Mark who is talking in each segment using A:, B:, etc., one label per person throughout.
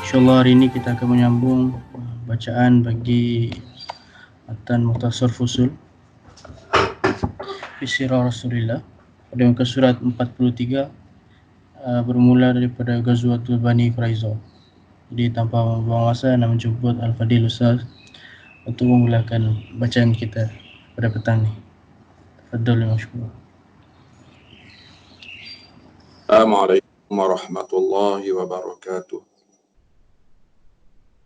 A: InsyaAllah hari ini kita akan menyambung bacaan bagi matan Mukhtasar Fusul fi Sirah Rasulillah pada muka surat 43, bermula daripada Ghazwatul Bani Quraizah. Jadi tanpa membuang masa, nak menjemput Al-Fadil Ustaz untuk memulakan bacaan kita pada petang ni. Tafadhal ya masykur.
B: Assalamualaikum warahmatullahi wabarakatuh.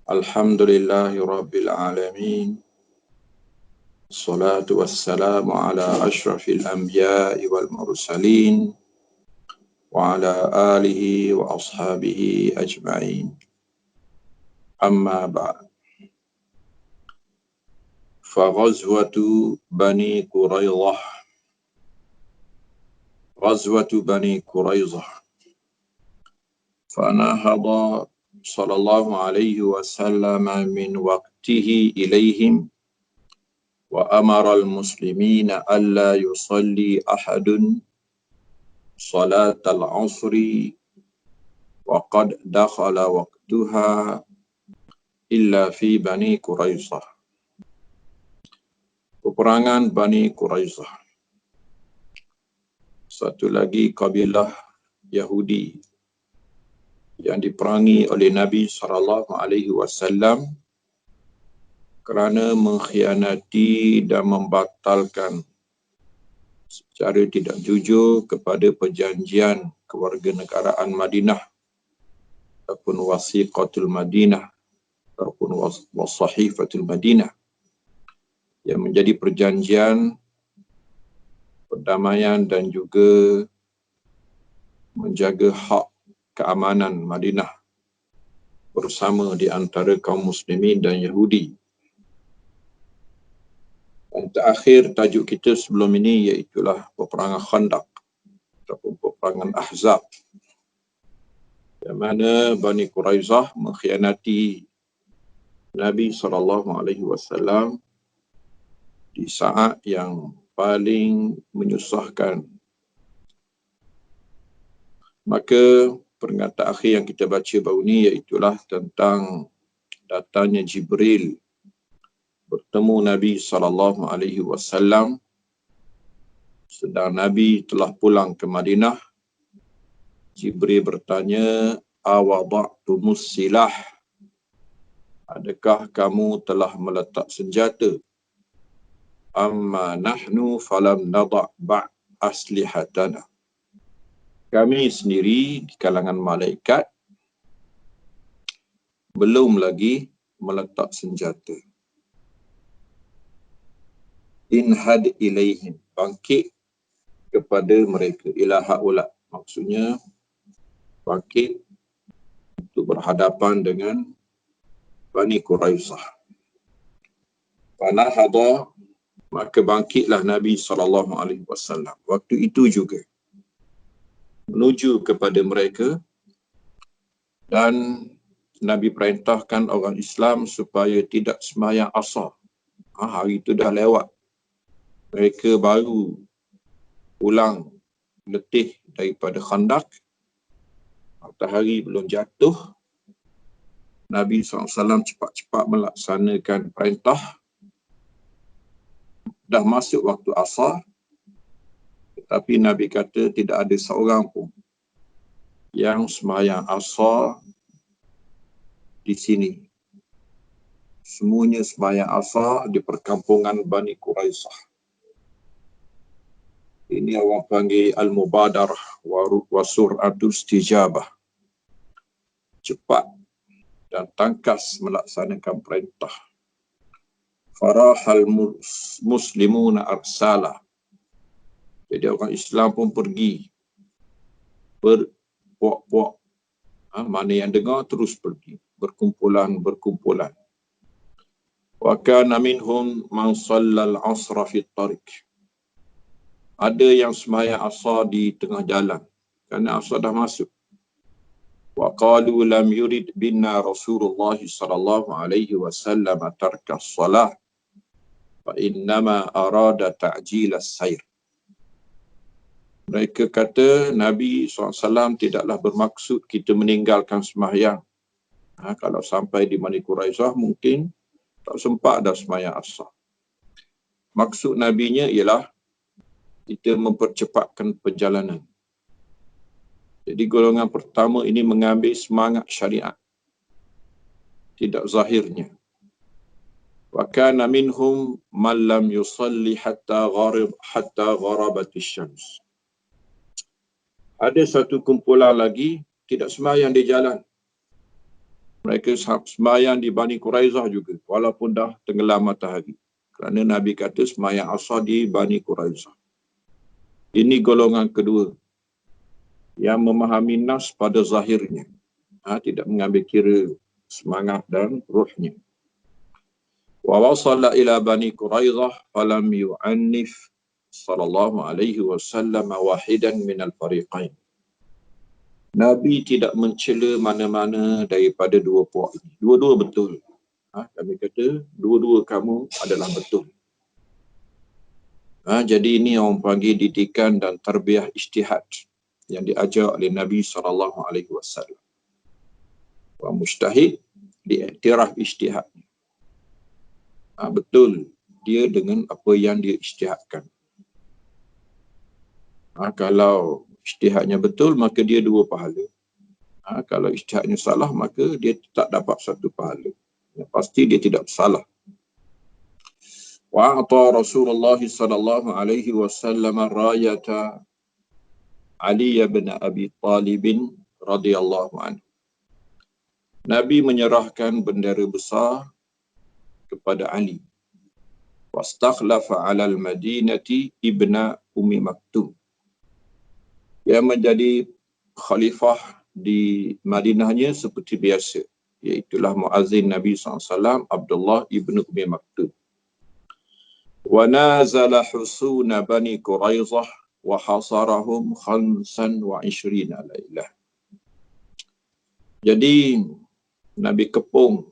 B: Alhamdulillahi rabbil alamin. Assalatu wassalamu ala ashrafil anbiya'i wal mursalin wa ala alihi wa ashabihi ajma'in. Amma ba'd. Faghazwatu Bani Quraidah. Ghazwatu Bani Quraidah. Fanahada sallallahu alaihi wasallam min waqtihi ilaihim وأمر المسلمين ألا يصلي أحد صلاة العصر وقد دخل وقتها إلا في بني قريظة. Peperangan Bani Quraidah. Satu lagi kabilah Yahudi yang diperangi oleh Nabi SAW kerana mengkhianati dan membatalkan secara tidak jujur kepada perjanjian kewarganegaraan Madinah ataupun wasiqatul Madinah ataupun wasahifatul Madinah yang menjadi perjanjian perdamaian dan juga menjaga hak keamanan Madinah bersama di antara kaum muslimin dan Yahudi. Dan terakhir tajuk kita sebelum ini iaitulah peperangan Khandaq ataupun peperangan Ahzab, yang mana Bani Quraidah mengkhianati Nabi SAW di saat yang paling menyusahkan. Maka peringatan akhir yang kita baca baru ini iaitulah tentang datangnya Jibril bertemu Nabi SAW sedang Nabi telah pulang ke Madinah. Jibril bertanya, awada'tumus silah, adakah kamu telah meletak senjata? Amma nahnu falam nada' aslihatana. Kami sendiri di kalangan malaikat belum lagi meletak senjata. Inhad ilaihim, bangkit kepada mereka. Ila haula, maksudnya bangkit untuk berhadapan dengan Bani Quraidah. Fanahada, maka bangkitlah Nabi SAW. Waktu itu juga menuju kepada mereka, dan Nabi perintahkan orang Islam supaya tidak sembahyang asar. Hari itu dah lewat. Mereka baru pulang letih daripada Khandaq. Matahari belum jatuh. Nabi SAW cepat-cepat melaksanakan perintah. Dah masuk waktu asar, tetapi Nabi kata tidak ada seorang pun yang sembahyang asar di sini. Semuanya sembahyang asar di perkampungan Bani Quraidah. Ini orang panggil al-mubadarah wa sur'atul istijabah. Cepat dan tangkas melaksanakan perintah. Farahal muslimuna arsala. Jadi orang Islam pun pergi berpuak-puak. Mana yang dengar terus pergi. Berkumpulan. Wa kana minhum man shallal asra fi tariq. Ada yang sembahyang asar di tengah jalan kerana asar dah masuk. Wa qalu lam yurid binna Rasulullah sallallahu alaihi wasallam tarka as-salah fa innama arada ta'jil as-sayr. Mereka kata Nabi SAW tidaklah bermaksud kita meninggalkan sembahyang. Kalau sampai di Bani Quraizah mungkin tak sempat dah sembahyang asar. Maksud Nabinya ialah kita mempercepatkan perjalanan. Jadi golongan pertama ini mengambil semangat syariat, tidak zahirnya. Wa kana minhum man lam yusalli hatta gharabat asy-syams. Ada satu kumpulan lagi tidak sembahyang di jalan. Mereka sembahyang di Bani Quraizah juga, walaupun dah tenggelam matahari. Kerana Nabi kata sembahyang asar di Bani Quraizah. Ini golongan kedua yang memahami nas pada zahirnya, tidak mengambil kira semangat dan ruhnya. Wa wasala ila Bani Quraizah falam yu'annif sallallahu alaihi wasallam wahidan min al-fariqain. Nabi tidak mencela mana-mana daripada dua puak ini. Dua-dua betul. Kami kata dua-dua kamu adalah betul. Jadi ini orang panggil didikan dan tarbiyah ijtihad yang diajar oleh Nabi SAW. Wa mujtahid diiktiraf ijtihad. Betul dia dengan apa yang dia ijtihadkan. Kalau ijtihadnya betul, maka dia 2 pahala. Kalau ijtihadnya salah, maka dia tak dapat 1 pahala. Pasti dia tidak salah. Wa'ata Rasulullah sallallahu alaihi wasallam rayata Ali bin Abi Talib radhiyallahu anhu. Nabi menyerahkan bendera besar kepada Ali. Wastakhlafa 'ala al-Madinati ibna Ummi Maktum. Yang menjadi khalifah di Madinahnya seperti biasa, iaitulah muazzin Nabi SAW Abdullah ibn Ummi Maktum. Wa nazala husuna Bani Quraizah wa hasarahum 25 lailah. Jadi Nabi kepung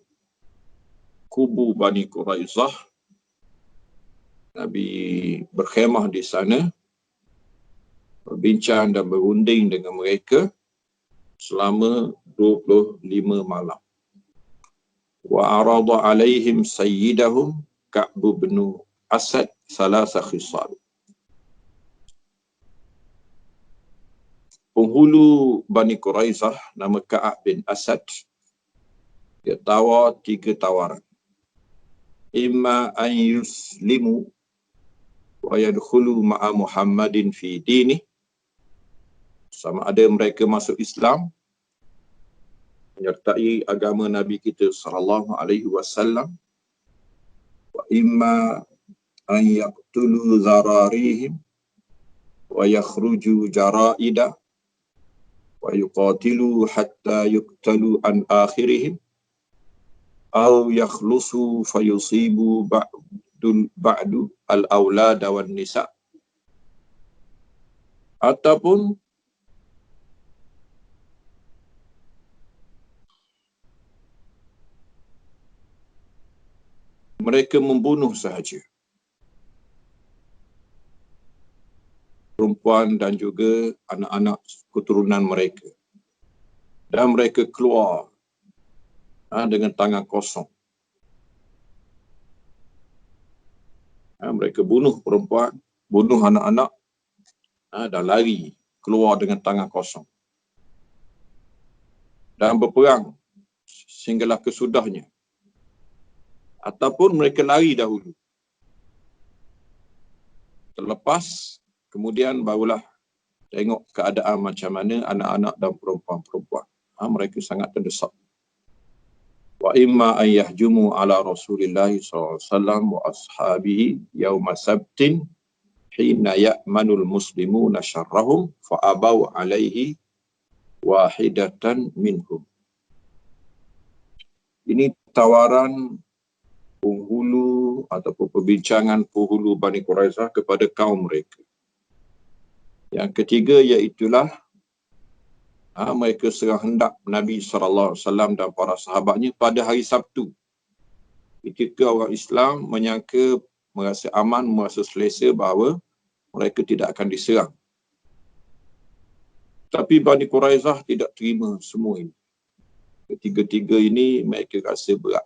B: kubu Bani Quraizah. Nabi berkhemah di sana, berbincang dan berunding dengan mereka selama 25 malam. Wa arada alaihim sayyidahum Ka'b bin Asad salasa khisal. Penghulu Bani Quraizah nama Ka'ab bin Asad, dia tawar 3 tawaran. Imma an yuslimu wa yadkhulu ma'a Muhammadin fi dini, sama ada mereka masuk Islam, menyertai agama Nabi kita sallallahu alaihi wasallam, wa imma an yaqtulu zararihim wa yakhruju jara'ida wa yuqatilu hatta yuqtalu an akhirihim aw yakhlusu fayusibu ba'du al-awlad wan nisa. Ataupun mereka membunuh sahaja perempuan dan juga anak-anak keturunan mereka, dan mereka keluar dengan tangan kosong. Mereka bunuh perempuan, bunuh anak-anak, dan lari keluar dengan tangan kosong dan berperang sehinggalah kesudahnya. Ataupun mereka lari dahulu, terlepas, kemudian barulah tengok keadaan macam mana anak-anak dan perempuan-perempuan. Mereka sangat terdesak. Wa imma an yahjumu ala Rasulillah SAW wa ashabihi yawma sabtin hina ya'manul muslimuna syarrahum fa abaw alaihi wahidatan minhum. Ini tawaran penghulu ataupun perbincangan penghulu Bani Quraizah kepada kaum mereka. Yang ketiga iaitulah mereka serang hendak Nabi SAW dan para sahabatnya pada hari Sabtu. Ketika orang Islam menyangka, merasa aman, merasa selesa bahawa mereka tidak akan diserang. Tapi Bani Quraizah tidak terima semua ini. Dia ketiga-tiga ini mereka rasa berat.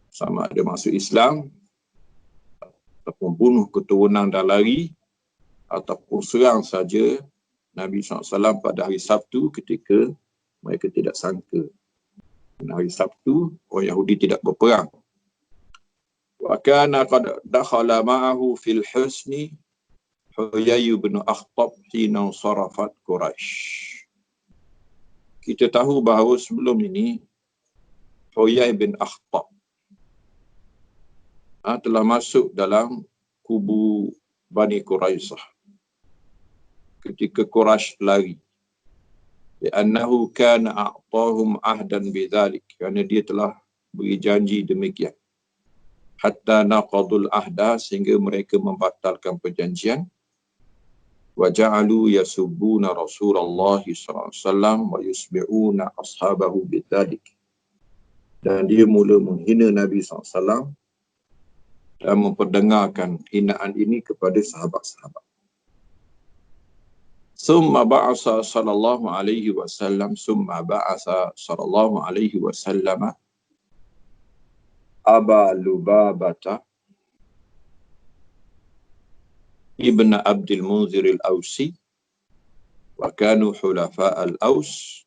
B: Sama ada masuk Islam, ataupun bunuh keturunan dan lari, ataupun serang saja Nabi SAW pada hari Sabtu ketika mereka tidak sangka. Hari Sabtu, orang Yahudi tidak berperang. Wa kana qad dakhala ma'ahu fil husni Huyai bin Akhtab hina sarafat Quraisy. Kita tahu bahawa sebelum ini Huyai bin Akhtab telah masuk dalam kubu Bani Quraisyah ketika Quraisy lari. Li'annahu kana a'tahum ahdan bidzalik, kerana dia telah beri janji demikian. Hatta naqadul ahda, sehingga mereka membatalkan perjanjian. Wa ja'alu yasubbuna Rasulullah sallallahu alaihi wasallam wa yusbi'una ashabahu bidzalik. Dan dia mula menghina Nabi SAW dan memperdengarkan hinaan ini kepada sahabat-sahabat. Summa ba'asa sallallahu alaihi wasallam Aba Lubabata ibn Abdul Munzir al-Ausi wa kanu hulafa al-Aus.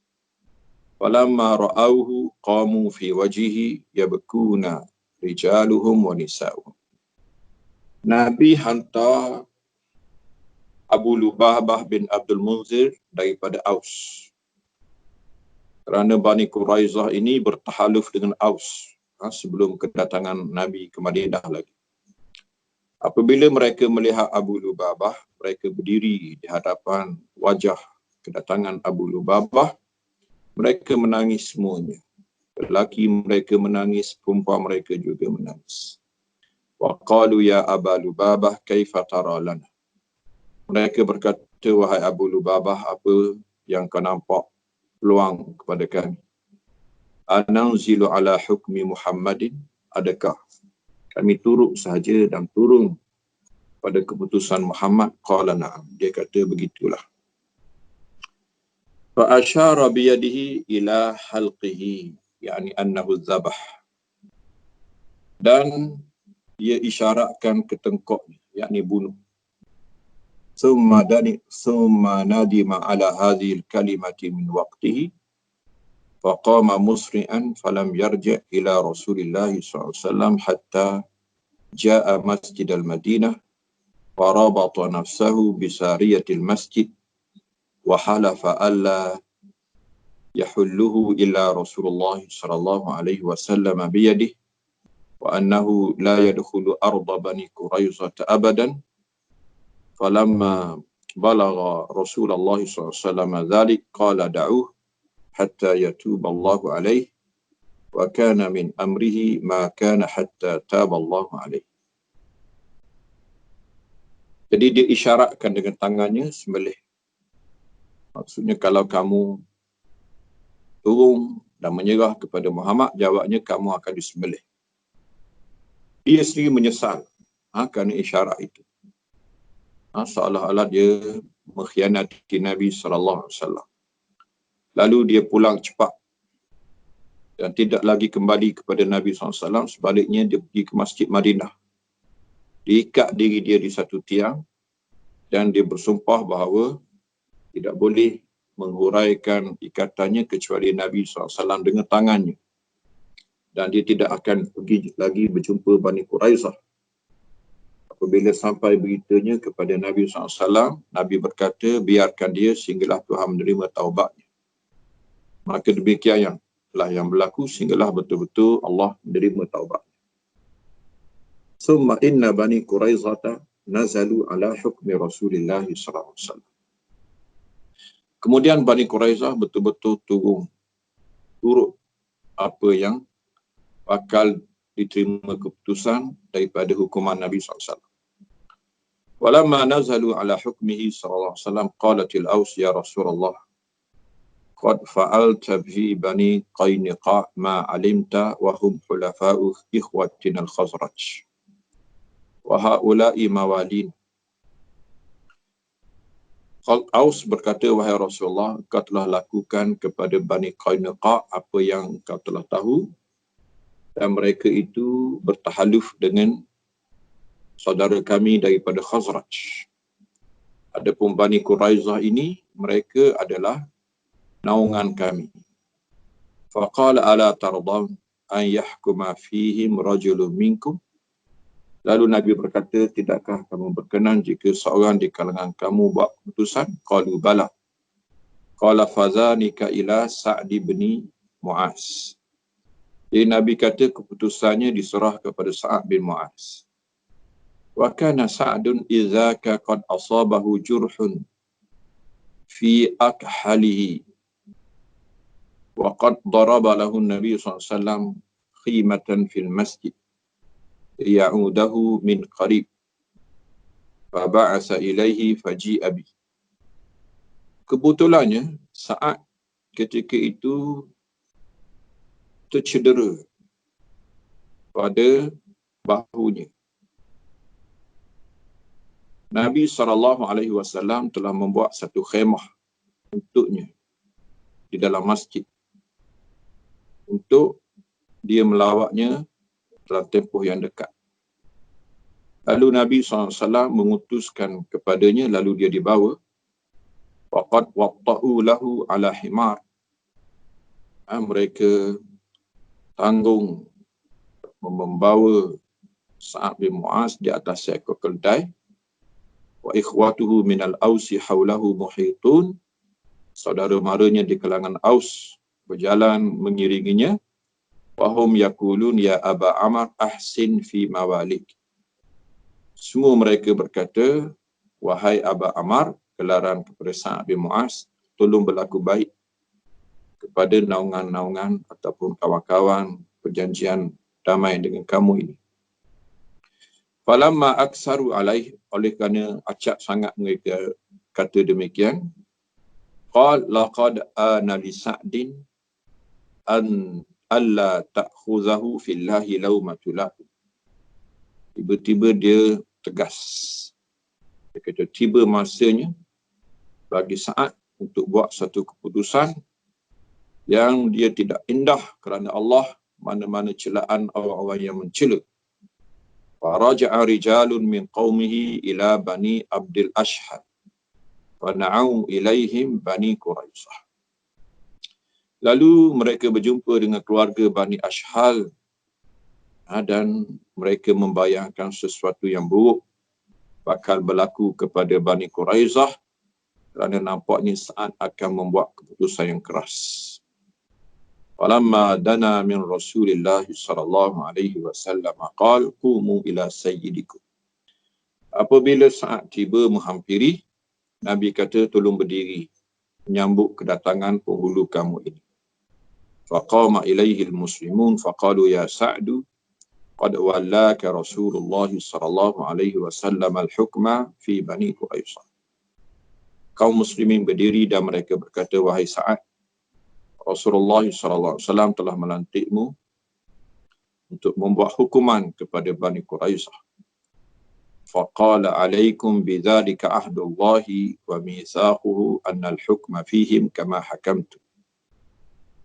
B: Falamma ra'awhu qamu fi wajhihi yabkuna rijaluhum wa nisa'uhum. Nabi hantar Abu Lubabah bin Abdul Munzir daripada Aus. Kerana Bani Quraisyah ini bertahaluf dengan Aus sebelum kedatangan Nabi ke Madinah lagi. Apabila mereka melihat Abu Lubabah, mereka berdiri di hadapan wajah kedatangan Abu Lubabah. Mereka menangis semuanya. Lelaki mereka menangis, perempuan mereka juga menangis. Wa qalu ya Aba Lubabah kaifa tara lana. Mereka berkata, wahai Abu Lubabah, apa yang kau nampak peluang kepada kami? Ananzilu ala hukmi Muhammadin, adakah kami turut sahaja dan turun pada keputusan Muhammad? Qala na'am, dia kata begitulah. Fa asyara biyadihi ila halqihi, yakni annahu zabah. Dan dia isyaratkan ke tengkoknya, yakni bunuh. Summa nadima ala hadhil kalimati min waqtihi faqama musri'an falam yarji' ila Rasulillah SAW hatta ja'a masjid al-Madinah farabata nafsahu bisariyatil masjid wa halafa alla yahulluhu illa Rasulullah sallallahu alaihi wasallam biyadihi wa annahu la yadkhulu arda Bani Quraisyah abadan. Falamma balagha Rasulullah sallallahu alaihi wasallam dzalik qala da'uhu hatta yatuba Allahu alaihi wa kana min amrihi ma kana hatta taba Allahu alaihi. Jadi dia isyaratkan dengan tangannya sembelih. Maksudnya kalau kamu turun dan menyerah kepada Muhammad, jawabnya kamu akan disembelih. Dia sendiri menyesal kerana isyarat itu. Seolah-olah dia mengkhianati Nabi SAW. Lalu dia pulang cepat dan tidak lagi kembali kepada Nabi SAW. Sebaliknya dia pergi ke Masjid Madinah. Diikat diri dia di satu tiang dan dia bersumpah bahawa tidak boleh menghuraikan ikatannya kecuali Nabi SAW dengan tangannya. Dan dia tidak akan pergi lagi berjumpa Bani Quraisyah. Apabila sampai beritanya kepada Nabi SAW, Nabi berkata, biarkan dia sehinggalah Tuhan menerima taubatnya. Maka demikian yang berlaku sehinggalah betul-betul Allah menerima taubatnya. Summa inna Bani Quraisyah nazalu ala hukmi Rasulullah SAW. Kemudian Bani Quraisyah betul-betul turut apa yang bakal diterima keputusan daripada hukuman Nabi SAW. Walamma nazalu ala hukmihi sallallahu alaihi wasallam qalatil Aus ya Rasulullah qad fa'alta fi Bani Qaynuqa ma alimta wa hum hulafa'u ikhwatina al-Khazraj wa ha'ula'i mawalin Aus berkata, wahai Rasulullah, kau telah lakukan kepada Bani Qainuqa apa yang kau telah tahu, dan mereka itu bertahaluf dengan saudara kami daripada Khazraj. Adapun Bani Quraizah ini, mereka adalah naungan kami. Faqala ala tardaw an yahkuma fihim rajulun minkum. Lalu Nabi berkata, tidakkah kamu berkenan jika seorang di kalangan kamu buat keputusan? Qalu bala. Qala fazanika ila Sa'd bin Mu'az. Jadi Nabi kata keputusannya diserah kepada Sa'ad bin Mu'az. Wa kana Sa'dun idzaka qad asabahu jurhun fi akhalihi wa qad daraba lahu an-nabi sallallahu alaihi wasallam khimatan fil masjid ya'udahu min qarib fa ba'asa ilaihi faji'a bi. Kebetulannya Sa'ad ketika itu tercedera pada bahunya. Nabi SAW telah membuat satu khemah untuknya di dalam masjid untuk dia melawatnya dalam tempoh yang dekat. Lalu Nabi SAW mengutuskan kepadanya, lalu dia dibawa. Waqad watta'u lahu ala himar. Mereka tanggung membawa Sa'ad bin Mu'az di atas seekor keldai. Wa ikhwatuhu minal ausi haulahu muhitun. Saudara maranya di kalangan Aus berjalan mengiringinya. Wahum yakulun ya Aba Amar ahsin fi mawalik. Semua mereka berkata, wahai Aba Amar, gelaran kepada Sa'ad bin Mu'az, tolong berlaku baik kepada naungan-naungan ataupun kawan-kawan perjanjian damai dengan kamu ini. Falamma aksaru alaih, oleh kerana acap sangat mereka kata demikian, qal laqad ana li Sa'din an alla ta'khuzahu fillahi lawmatulahu. Tiba-tiba dia tegas. Dia kata tiba masanya bagi Sa'ad untuk buat satu keputusan yang dia tidak indah kerana Allah mana-mana celaan orang-orang yang mencela. Faraja'a rijalun min qaumihi ila Bani Abdul Ashhal fana'u ilaihim Bani Quraizah. Lalu mereka berjumpa dengan keluarga Bani Ashhal dan mereka membayangkan sesuatu yang buruk bakal berlaku kepada Bani Quraizah kerana nampaknya Sa'ad akan membuat keputusan yang keras. Falamma dana min Rasulillah sallallahu alaihi wasallam qala qumu ila sayyidikum. Apabila Sa'ad tiba menghampiri, Nabi kata tolong berdiri menyambut kedatangan penghulu kamu ini. Faqama ilaihi almuslimun faqalu ya Sa'du qad wallaka Rasulullah sallallahu alaihi wasallam al-hukma fi Bani Quraizah. Kaum muslimin berdiri dan mereka berkata, wahai Sa'ad, Rasulullah SAW telah melantikmu untuk membuat hukuman kepada Bani Quraizah. Faqala alaikum bidzalika ahdullahi wa mithaquhu anna al-hukma fihim kama hakamtu.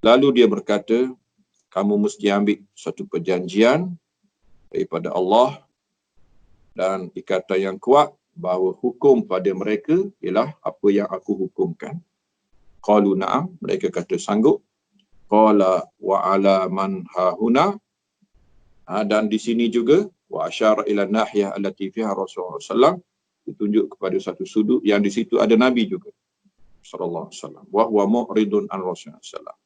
B: Lalu dia berkata, kamu mesti ambil satu perjanjian daripada Allah dan ikatan yang kuat bahawa hukum pada mereka ialah apa yang aku hukumkan. Qalu na'am, mereka kata sanggup. Qala wa ala man hahuna, dan di sini juga wa asyara ila nahiyah allati fiha Rasulullah sallallahu, ditunjuk kepada satu sudut yang di situ ada Nabi juga sallallahu alaihi wasallam. Wa huwa mu'ridun an Rasulullah sallallahu,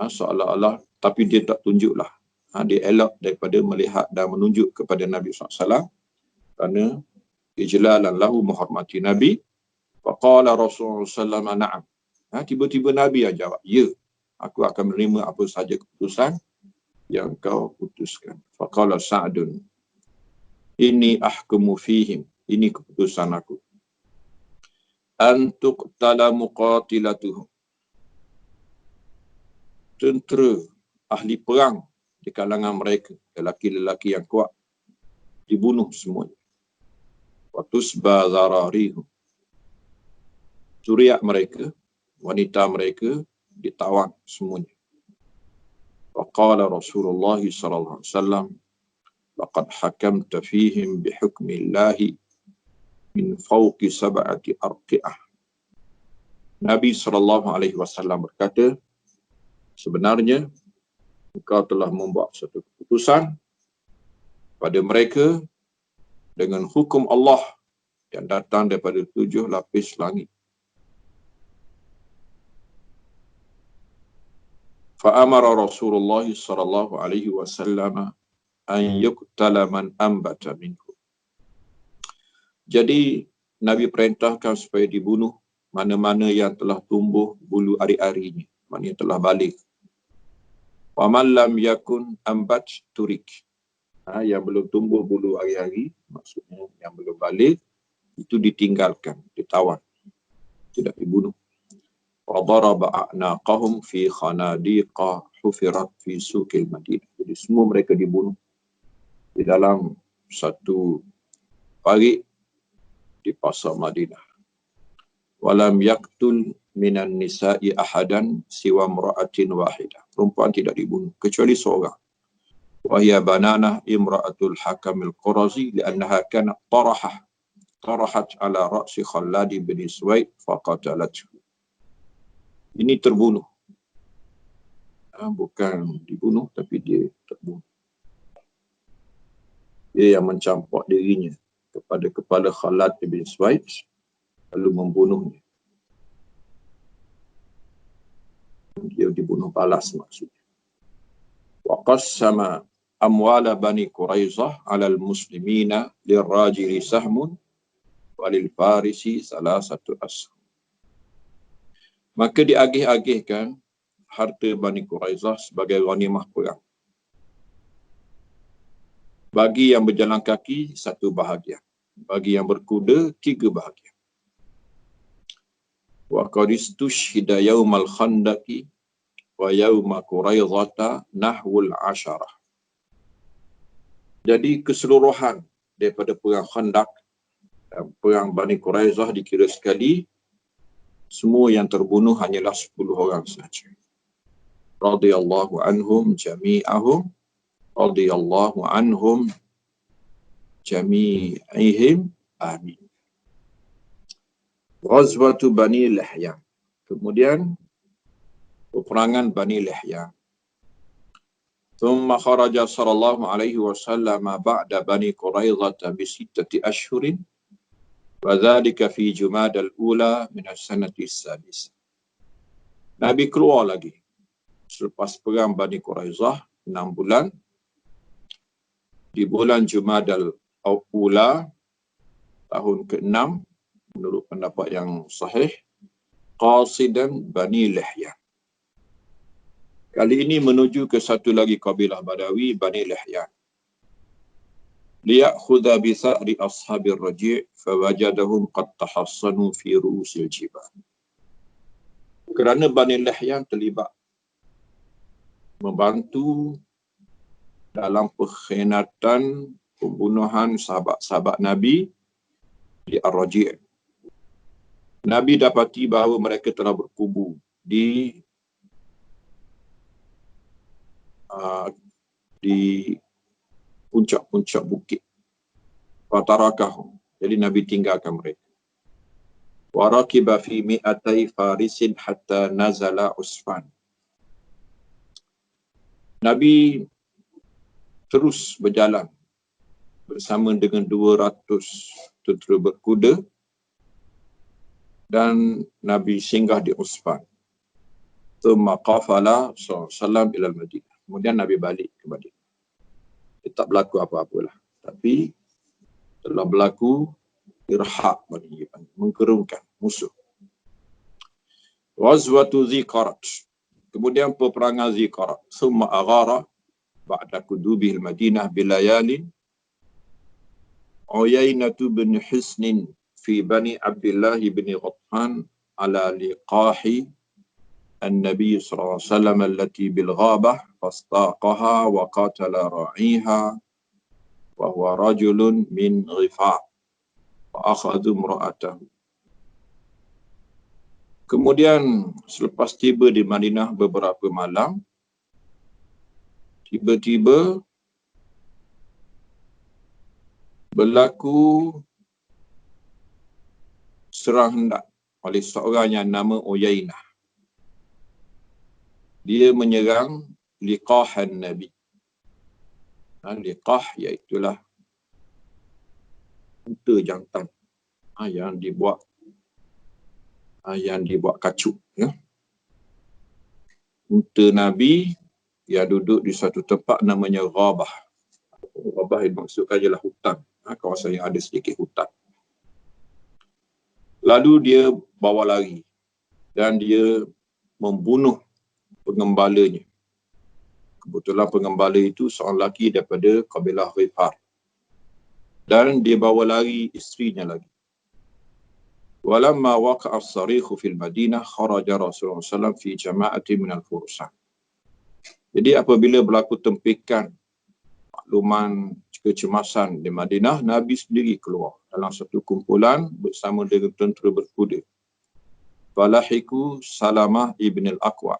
B: seolah-olah tapi dia tak tunjuklah. Dia elak daripada melihat dan menunjuk kepada Nabi SAW kerana ijlalan lahu, menghormati Nabi. Faqala Rasulullah SAW na'am. Tiba-tiba Nabi yang jawab, ya, aku akan menerima apa sahaja keputusan yang kau putuskan. Faqala Sa'dun, ini ahkumu fihim, ini keputusan aku. Antuqtala muqatilatuhum, tentera ahli perang di kalangan mereka, lelaki-lelaki yang kuat, dibunuh semuanya. Wa tusba zararihum, Zuriat mereka, wanita mereka ditawan semuanya. Waqala Rasulullah sallallahu alaihi wasallam, laqad hakamta fihim bihukmillahi min fawqi sab'ati arqi'ah. Nabi SAW berkata, sebenarnya engkau telah membuat satu keputusan pada mereka dengan hukum Allah yang datang daripada 7 lapis langit. Fa'amara Rasulullah SAW an yuqtala man ambata minkum. Jadi Nabi perintahkan supaya dibunuh mana-mana yang telah tumbuh bulu ari-arinya, maknanya telah balik. Wa man lam yakun ambat turik. Yang belum tumbuh bulu ari-ari, maksudnya yang belum balik, itu ditinggalkan, ditawan, tidak dibunuh. Wa daraba a'naqahum fi khanadiqa hufirat fi suqil Madinah. Jadi semua mereka dibunuh di dalam satu parit di pasar Madinah. Walam yaktul minan nisa'i ahadan siwa mra'atin wahidah. Perempuan tidak dibunuh kecuali seorang. Wahia bananah imra'atul hakamil qurazi li'annaha kanat tarahat ala ra'si Khallad bin Suwaid faqatalathu. Ini terbunuh. Bukan dibunuh tapi dia terbunuh. Dia yang mencampak dirinya kepada kepala Khallad bin Suwaid lalu membunuhnya. Dia dibunuh balas maksudnya. Wa qassama amwala Bani Quraizah 'ala al-muslimina lirrajili sahmun wa lil farisi salasatu asham. Maka diagih-agihkan harta Bani Quraizah sebagai ghanimah perang. Bagi yang berjalan kaki 1 bahagian, bagi yang berkuda 3 bahagian. Wa qad istushhida yaumal khandaqi wa yauma Quraizata nahwul 10. Jadi keseluruhan daripada perang Khandaq dan perang Bani Quraizah dikira sekali, semua yang terbunuh hanyalah 10 orang sahaja. Radhiyallahu anhum jami'ahum, radhiyallahu anhum jami'ihim, amin. Ghazwatu Bani Lihyan. Kemudian peperangan Bani Lihyan. Thumma kharaja sallallahu alaihi wasallam ba'da Bani Quraizah bi 6 ashhurin wa dhalika fi Jumadal ula min as-sanati as-sadis. Nabi keluar lagi selepas perang Bani Quraizah 6 bulan, di bulan Jumadal ula tahun ke-6 menurut pendapat yang sahih, qasidan Bani Lihyan. Kali ini menuju ke satu lagi kabilah Badawi, Bani Lihyan. Liya'khudha bi sa'ri ashabir raji' fawajadahum qad tahassanu fi ru'usil jibal. Kerana Bani Lihyan terlibat membantu dalam pengkhianatan pembunuhan sahabat-sahabat Nabi di Ar-Raji'. Nabi dapati bahawa mereka telah berkubu di puncak-puncak bukit. Fatarakahum. Jadi Nabi tinggalkan mereka. Wa raqiba fi mi'atai farisin hatta nazala Usfan. Nabi terus berjalan bersama dengan 200 tentera berkuda dan Nabi singgah di Usfan. Thumma qafala sallallahu ila al-Madinah. Kemudian Nabi balik ke Madinah. Dia tak berlaku apa-apalah. Tapi telah berlaku irhaq, menggerungkan musuh. Ghazwatu Ziqarat. Kemudian peperangan Ziqarat. Thumma aghara ba'da kudubil Madinah bilayalin Uyainatu bin Hisnin fi Bani Abdullah bin Ghatfan ala liqahi النبي صلى الله عليه وسلم التي بالغابة فاستاقها وقاتل راعيها وهو رجل من غفار وأخذ امرأته. Kemudian selepas tiba di Madinah beberapa malam, tiba-tiba berlaku serang hendak oleh seorang yang nama Uyainah. Dia menyerang liqahan Nabi. Liqah iaitulah unta jantan yang dibuat kacuk. Unta Nabi yang duduk di satu tempat namanya Ghabah. Ghabah yang maksudkan ialah hutan, kawasan yang ada sedikit hutan. Lalu dia bawa lari dan dia membunuh pengembalanya. Kebetulan pengembala itu seorang lelaki daripada kabilah Ghifar. Dan dia bawa lari isterinya lagi. Walamma waqa'a as-sarikhu fil Madinah kharaja Rasulullah SAW fi jama'ati minal furusan. Jadi apabila berlaku tempikan makluman kecemasan di Madinah, Nabi sendiri keluar dalam satu kumpulan bersama dengan tentera berkuda. Falahiku Salamah ibn al-Aqwa.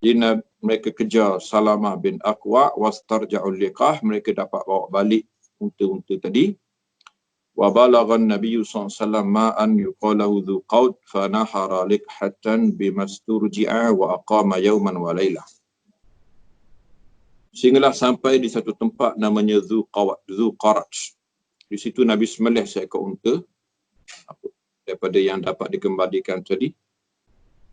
B: Jadi mereka kejar Salamah bin Aqwa wastarja'ul liqah, mereka dapat bawa balik unta-unta tadi. Wa balaghan Nabi sallallahu alaihi wasallam ma an yuqalahu dhu qaud fa nahara liqhatan bimasturji'a wa aqama yawman wa laylah. Sehinggalah sampai di satu tempat namanya Dhu Qaraj. Di situ Nabi sembelih seekor unta daripada yang dapat dikembalikan tadi.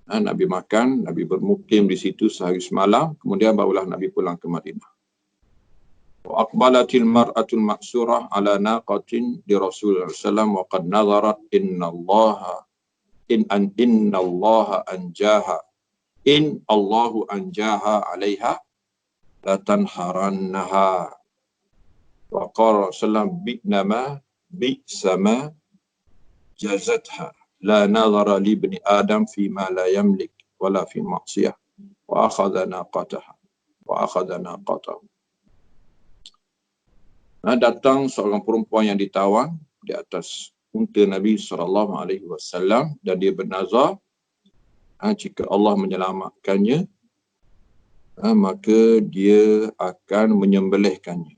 B: Nabi makan, Nabi bermukim di situ sehari semalam, kemudian barulah Nabi pulang ke Madinah. Wa aqbalatil mar'atul ma'surah ala naqatin di Rasulullah sallallahu wa qad nazarat in Allahu anjaha 'alaiha la tanharannaha. Wa qala sallam bi'sama jazatha la nazara li ibni Adam fi ma la yamlik wala fi ma'siyah wa akhadha naqatahu. Datang seorang perempuan yang ditawan di atas unta Nabi SAW dan dia bernazar jika Allah menyelamatkannya maka dia akan menyembelihkannya.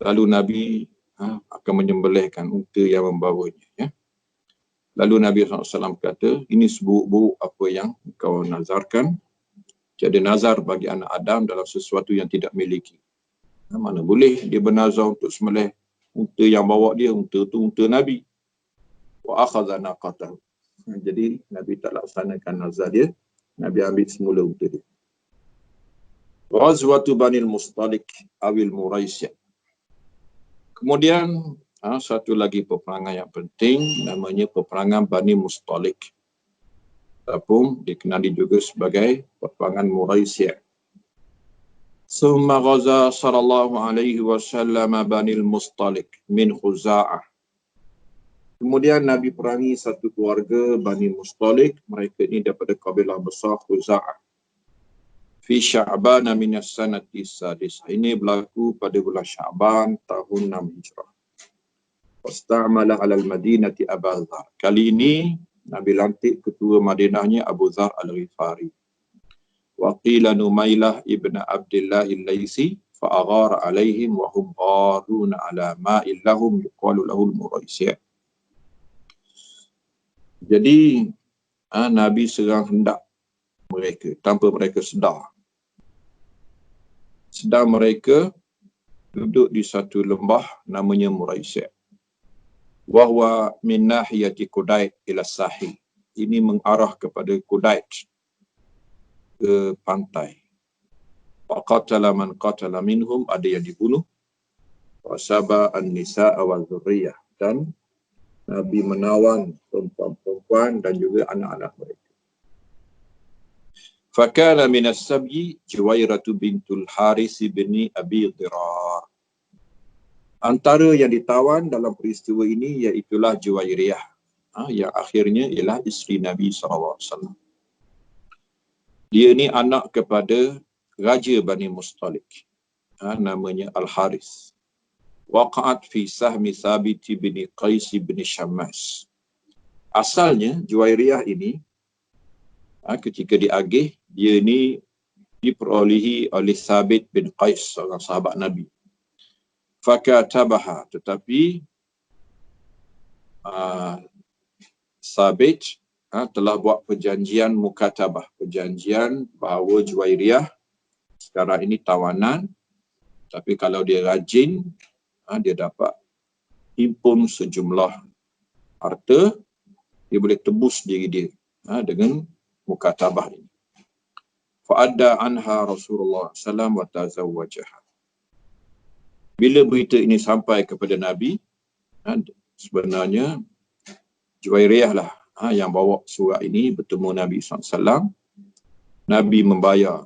B: Lalu Nabi akan menyembelihkan unta yang membawanya. Lalu Nabi SAW kata, ini seburuk-buruk apa yang kau nazarkan. Tiada nazar bagi anak Adam dalam sesuatu yang tidak miliki. Mana boleh dia bernazar untuk sembelih unta yang bawa dia, unta tu unta Nabi. Wa akhadha naqatahu. Jadi Nabi tak laksanakan nazar dia, Nabi ambil semula unta dia. Ghazwatu Banil Mustalik awil Muraisy'. Kemudian satu lagi peperangan yang penting namanya peperangan Bani Mustalik. Ataupun dikenali juga sebagai peperangan Muraisy'. Summa ghaza sallallahu alaihi wasallam Banil Mustalik min Khuza'ah. Kemudian Nabi perangi satu keluarga Bani Mustalik, mereka ini daripada kabilah besar Khuza'ah. Fi Sya'ban min as-sanati sadis. Ini berlaku pada bulan Sya'ban tahun 6 Hijrah. Wastamala 'ala al-Madinati Abu Dzar. Kali ini Nabi lantik ketua Madinahnya Abu Dzar Al-Ghifari. Wa qila Numailah ibn Abdullah al-Laisi fa aghara 'alaihim wa hum gharuna 'ala ma'il lahum yuqalu lahu al-Muraisy'. Jadi Nabi serang hendak mereka tanpa mereka sedar. Sedang mereka duduk di satu lembah namanya Muraisy'. Wa huwa min nahiyati Qudait ila sahil. Ini mengarah kepada Qudait, ke pantai. Wa qatala man qatala minhum, ada yang dibunuh. Wa saba an-nisaa wa dzurriyyah, dan Nabi menawan perempuan-perempuan dan juga anak-anak mereka. Fakana min as-sabyi Juwairah bintul Haris bin Abi Dhirar. Antara yang ditawan dalam peristiwa ini iaitulah Juwairiyah, yang akhirnya ialah isteri Nabi SAW. Dia ni anak kepada Raja Bani Mustalik, namanya Al-Haris. waqa'at fi sahmi Thabit bin Qais bin Syammas. Asalnya Juwairiyah ini ketika diagih, dia ni diperolehi oleh Thabit bin Qais, seorang sahabat Nabi. Fakatabaha, tetapi Thabit telah buat perjanjian mukatabah, perjanjian bahawa Juwairiyah sekarang ini tawanan, tapi kalau dia rajin, dia dapat himpun sejumlah harta, dia boleh tebus diri dia dengan mukatabah ini. Fa'adda anha Rasulullah SAW wa tazawwajaha. Bila berita ini sampai kepada Nabi, sebenarnya Juwairiyah lah yang bawa surat ini bertemu Nabi SAW. Nabi membayar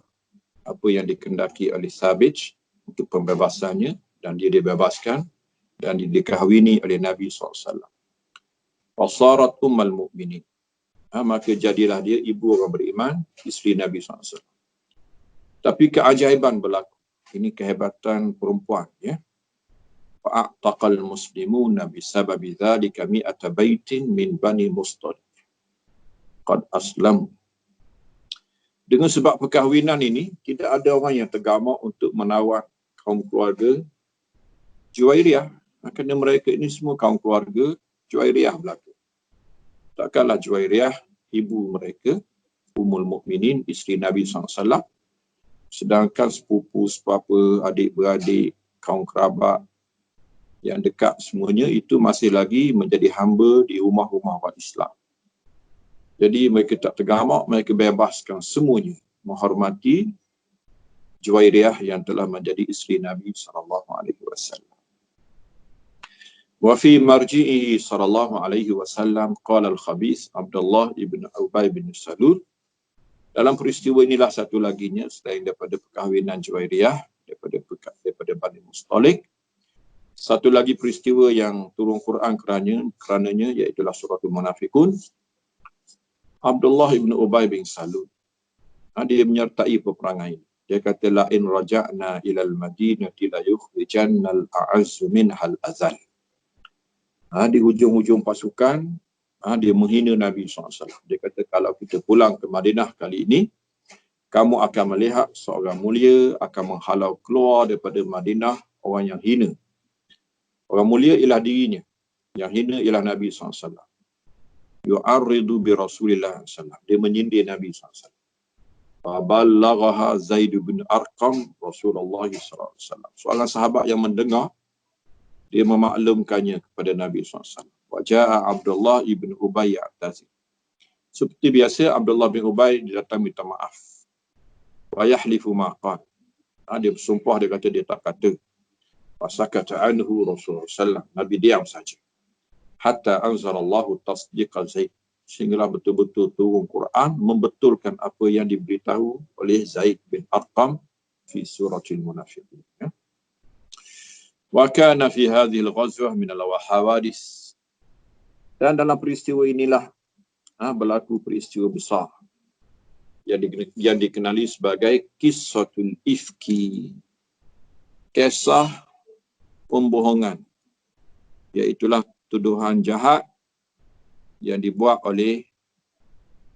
B: apa yang dikendaki oleh Thabit untuk pembebasannya, dan dia dibebaskan dan dikahwini oleh Nabi SAW. Wasarat ummal mu'minin. Maka jadilah dia ibu orang beriman, isteri Nabi SAW. Tapi keajaiban berlaku. Ini kehebatan perempuan. Fa'ataqal muslimuna bisababi dhalika mi'ata baitin min bani Mustaliq. Qad aslam. Dengan sebab perkahwinan ini, tidak ada orang yang tergamak untuk menawar kaum keluarga Juwairiyah. Kerana mereka ini semua kaum keluarga Juwairiyah belaka. Takkanlah Juwairiyah, ibu mereka, Ummul Mukminin, isteri Nabi SAW, sedangkan sepupu, sepapa, adik-beradik, kaum kerabat yang dekat semuanya itu masih lagi menjadi hamba di rumah-rumah orang Islam. Jadi mereka tak tergamak, mereka bebaskan semuanya menghormati Juwairiyah yang telah menjadi isteri Nabi SAW. Wa fi marji'ihi SAW qala al-khabith Abdullah ibn Ubay bin Salul. Dalam peristiwa inilah satu laginya selain daripada perkahwinan Juwairiyah daripada Bani Mustaliq, satu lagi peristiwa yang turun Quran kerananya iaitulah suratul Munafiqun. Abdullah ibn Ubay bin Salul, dia menyertai peperangan ini. Dia kata, la in raja'na ilal madinati la yukhrijannal a'azzu minhal azal. Di hujung-hujung pasukan, dia menghina Nabi SAW. Dia kata, kalau kita pulang ke Madinah kali ini, kamu akan melihat seorang mulia akan menghalau keluar daripada Madinah orang yang hina. Orang mulia ialah dirinya, yang hina ialah Nabi SAW. Yu'arridu bi Rasulillah SAW. Dia menyindir Nabi SAW. Faballaghaha Zaid bin Arqam Rasulullah SAW. Seorang sahabat yang mendengar, dia memaklumkannya kepada Nabi SAW. Waja'a Abdullah ibn Ubay ya'tazir. Seperti biasa, Abdullah bin Ubay dia datang minta maaf. Wa yahlifu maqal. Dia bersumpah, dia kata dia tak kata. Fasakata anhu Rasulullah SAW. Nabi diam saja. Hatta anzalallahu tasdiqa Zaid. Sehinggalah betul-betul turun Quran membetulkan apa yang diberitahu oleh Zaid bin Arqam fi suratul Munafiqun. Wa kana fi hadhihi al-ghazwah min al-hawadis. Dan dalam peristiwa inilah berlaku peristiwa besar yang dikenali sebagai Qissatul Ifki. Kisah pembohongan. Iaitulah tuduhan jahat yang dibuat oleh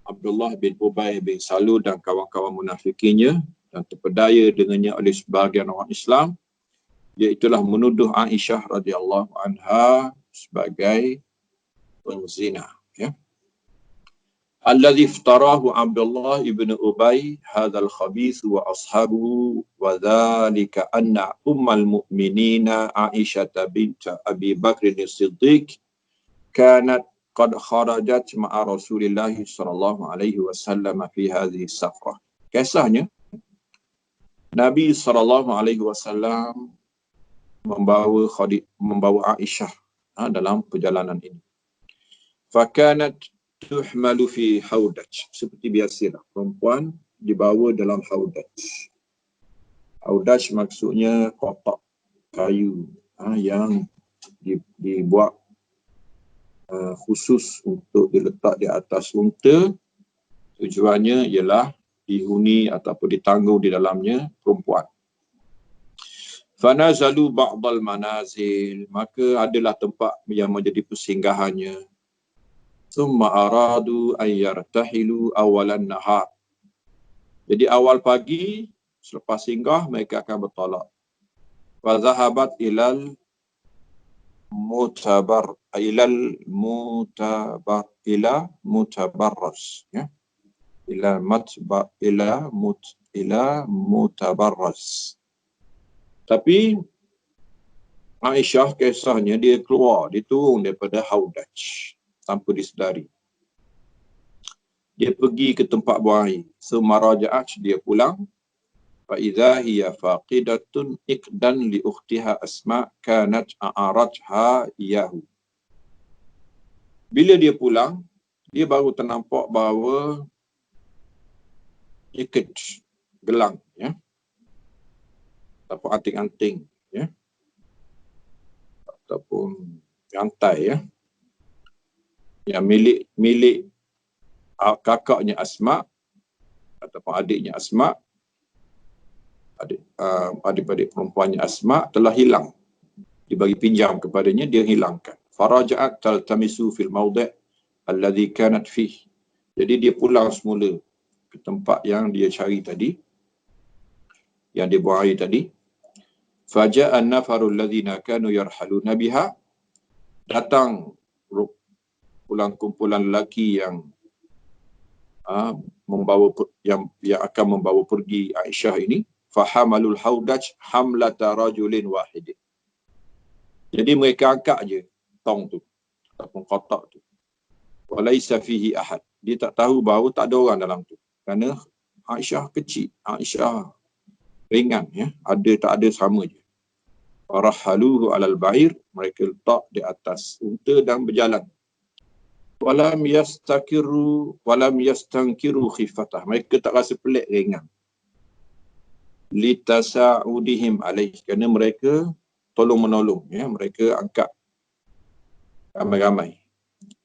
B: Abdullah bin Ubay bin Salul dan kawan-kawan munafikinnya dan terpedaya dengannya oleh sebahagian orang Islam, iaitulah menuduh Aisyah radhiyallahu anha sebagai penzina. Alladhi iftarahu Abdullah ibn Ubay hadzal khabith wa ashabuhu wa dhalika anna ummal mu'minina Aisyah bint Abi Bakr as-Siddiq kanat qad kharajat ma'a Rasulillah sallallahu alaihi wasallam fi hadhihi safrah. Kisahnya, Nabi sallallahu alaihi wasallam membawa Aisyah dalam perjalanan ini. Fakanat tuhmalu fi haudaj. Seperti biasalah, perempuan dibawa dalam haudaj. Haudaj maksudnya kotak kayu yang dibuat khusus untuk diletak di atas unta. Tujuannya ialah dihuni ataupun ditanggung di dalamnya perempuan. Fanazalu ba'dal manazil, maka adalah tempat yang menjadi persinggahannya. Thumma aradu an yartahilu awalan nahar. Jadi awal pagi selepas singgah mereka akan bertolak. Wa zahabat ilal mutabarras, ya. Ila mutabarras. Tapi Aisyah kisahnya dia keluar, dia turun daripada Haudaj tanpa disedari. Dia pergi ke tempat buang air. Semaraja'at, dia pulang. Fa'idha hiya faqidatun iqdan li ukhtiha Asma' kanat a'aratha iyahu. Bila dia pulang, dia baru ternampak bahawa iqd, gelang, ya, ataupun anting-anting, ya, ataupun rantai, ya, yang milik kakaknya Asma' ataupun adiknya Asma', adik-adik perempuannya Asma' telah hilang. Dibagi pinjam kepadanya, dia hilangkan. Faraja'at taltamisu fil mawdi' alladhi kanat fih. Jadi dia pulang semula ke tempat yang dia cari tadi, yang dia buang air tadi. Faja'a an-nafaru alladhina kanu yarhaluna biha. Datang kumpulan lelaki yang akan membawa pergi Aisyah ini. Fahamalul haudaj hamlata rajulin wahidin. Jadi mereka angkat je tong tu ataupun kotak tu. Walaisa fihi ahad. Dia tak tahu bahawa tak ada orang dalam tu. Kerana Aisyah kecil, Aisyah ringan, ya, ada tak ada sama je. Farahaluhu alal ba'ir, mereka letak di atas unta dan berjalan. Walam yastankiru khifatah. Mereka tak rasa pelik, ringan. Litasa'udihim alaih, kerana mereka tolong menolong, ya, mereka angkat ramai-ramai.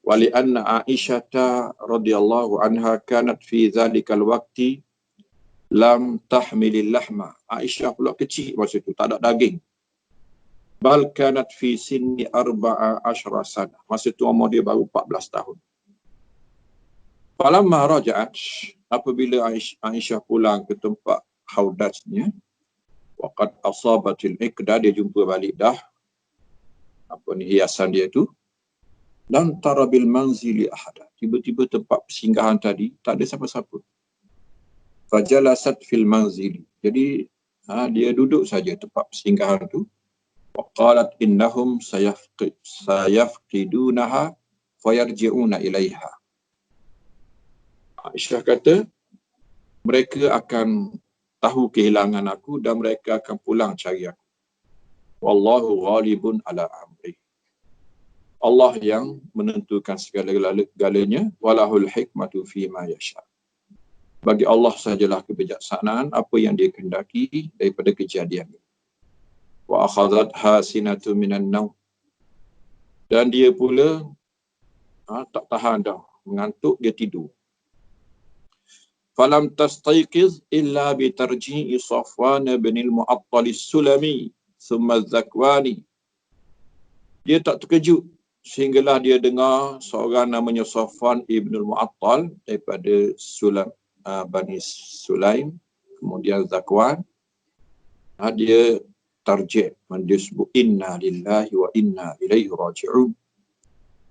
B: Wali anna Aisyah radhiyallahu anha kanat fi zalikal waqti lam tahmilil lahma. Aisyah pula kecil masa itu, tak ada daging. Bal kanat fi sinni 14 sana. Masa itu umur dia baru 14 tahun. Falamma raja'at, apabila Aisyah pulang ke tempat haudajnya, waqad asabatil iqda, dia jumpa balik dah hiasan dia tu. Dan tara bil manzili ahada. Tiba-tiba tempat persinggahan tadi tak ada siapa-siapa. Fajalasat fil manzili. Jadi dia duduk saja tempat persinggahan tu. Waqalat innahum sayafqidunaha fayarji'una ilaiha. Aisyah kata, mereka akan tahu kehilangan aku dan mereka akan pulang cari aku. Wallahu ghalibun ala amri. Allah yang menentukan segala-galanya. Walahul hikmatu fima yasha. Bagi Allah sajalah kebijaksanaan apa yang dia kehendaki daripada kejadian. Wa akhadhatha sinatu minan naum. Dan dia pula tak tahan dah, mengantuk, dia tidur. Falam tastayqiz illa bi tarji'i Safwan bin al-Mu'attal as-Sulami thumma az-Zakwani. Dia tak terkejut sehinggalah dia dengar seorang namanya Safwan ibn al-Mu'attal daripada Bani Sulaim, kemudian Zakwan. Dia tarjih, dia sebut inna lillahi wa inna ilaihi raji'un.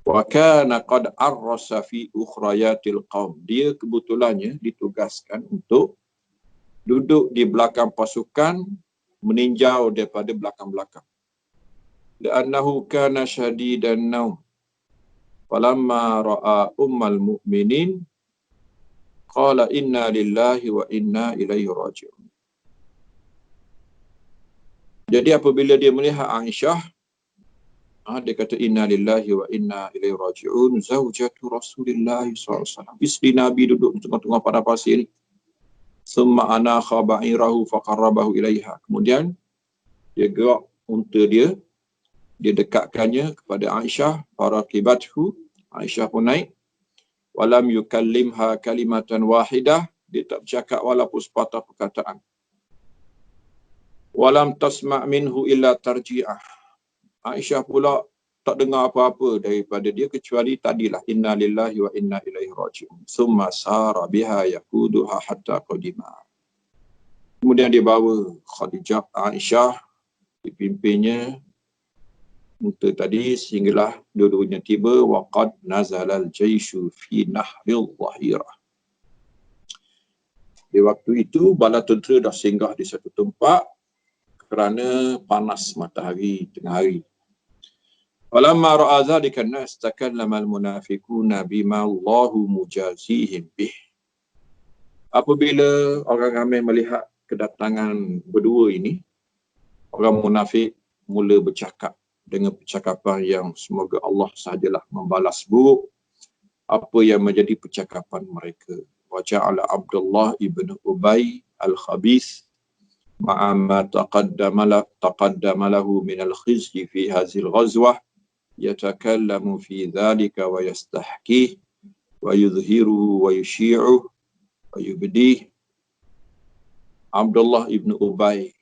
B: Wa kana qad arrasa fi ukhrayatil qaum. Dia kebetulannya ditugaskan untuk duduk di belakang pasukan, meninjau daripada belakang-belakang. Li'annahu kana syadidan naum. Falamma ra'a ummal mu'minin qala inna lillahi wa inna ilaihi raji'un. Jadi apabila dia melihat Aisyah, dia kata inna lillahi wa inna ilaihi raji'un, zaujatu Rasulillah SAW. Isteri Nabi duduk di tengah-tengah padang pasir ni. Summa anakha ba'irahu faqarrabahu ilaiha. Kemudian dia gerak unta dia dekatkannya kepada Aisyah. Faraqibathu, Aisyah pun naik. Walam yukallimha kalimatan wahidah, dia tak bercakap walaupun sepatah perkataan. Walam tasma' minhu illa tarji'ah. Aisyah pula tak dengar apa-apa daripada dia kecuali tadilah inna lillahi wa inna ilaihi raji'un. Summa sara biha yaquduha hatta qadima. Kemudian dia bawa Khadijah, Aisyah, dipimpinnya unta tadi sehinggalah dua-duanya tiba waqad nazalal jaishu fi nahril dhahirah. Di waktu itu bala tentera dah singgah di satu tempat kerana panas matahari tengah hari. Falamma ra'a dhalika an-nas takallama al-munafiquna bima Allahu mujazihim bih. Apabila orang ramai melihat kedatangan berdua ini, orang munafik mula bercakap dengan percakapan yang semoga Allah sahajalah membalas buruk apa yang menjadi percakapan mereka. Wa ja'ala Abdullah ibn Ubay al-Khabith ma'a ma taqaddama lahu min al-khizyi fi hadhihi al-ghazwah yatakallamu fi dhalika wa yastahkih wa yudhiruhu wa yushi'uh wa yubdih. Abdullah ibn Ubay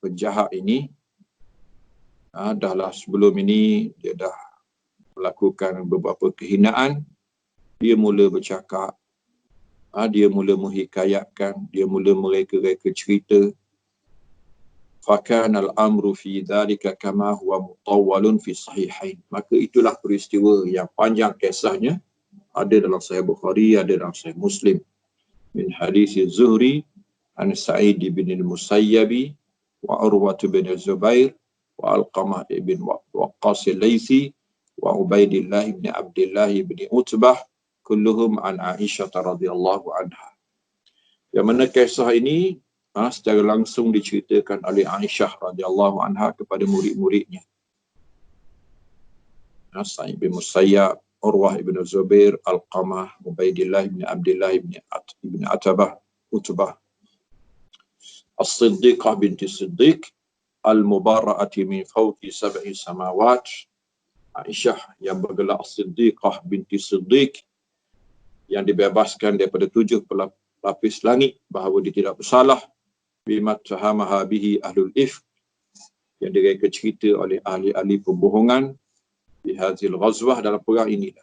B: penjahat ini dahlah sebelum ini dia dah melakukan beberapa kehinaan. Dia mula bercakap, dia mula menghikayatkan, dia mula mereka-reka cerita. Fakana al-amru fi dhalika kama huwa mutawwalun fi sahihain. Maka itulah peristiwa yang panjang kisahnya, ada dalam Sahih Bukhari, ada dalam Sahih Muslim. Min hadis Zuhri an Sa'id bin al-Musayyib wa Urwah bin Zubair wa Alqamah ibn Waqqas al-Laythi wa Ubaidillah ibn Abdullah ibn Utbah kulluhum an Aisyah radhiyallahu anha. Yang mana kisah ini secara langsung diceritakan oleh Aisyah radhiyallahu anha kepada murid-muridnya. Sa'id bin Musayyab, Urwah ibn Zubair, Alqamah, Ubaidillah ibn Abdullah ibn Utbah, As-Siddiqah binti Siddiq, Al-Mubara'ati min fawqi sab'i samawat. Aisyah yang bergelar As-Siddiqah binti Siddiq, yang dibebaskan daripada 7 pelapis langit bahawa dia tidak bersalah. Bima tahamaha bihi ahlul ifk, yang direka cerita oleh ahli-ahli pembohongan di hazil ghazwah, dalam perang inilah.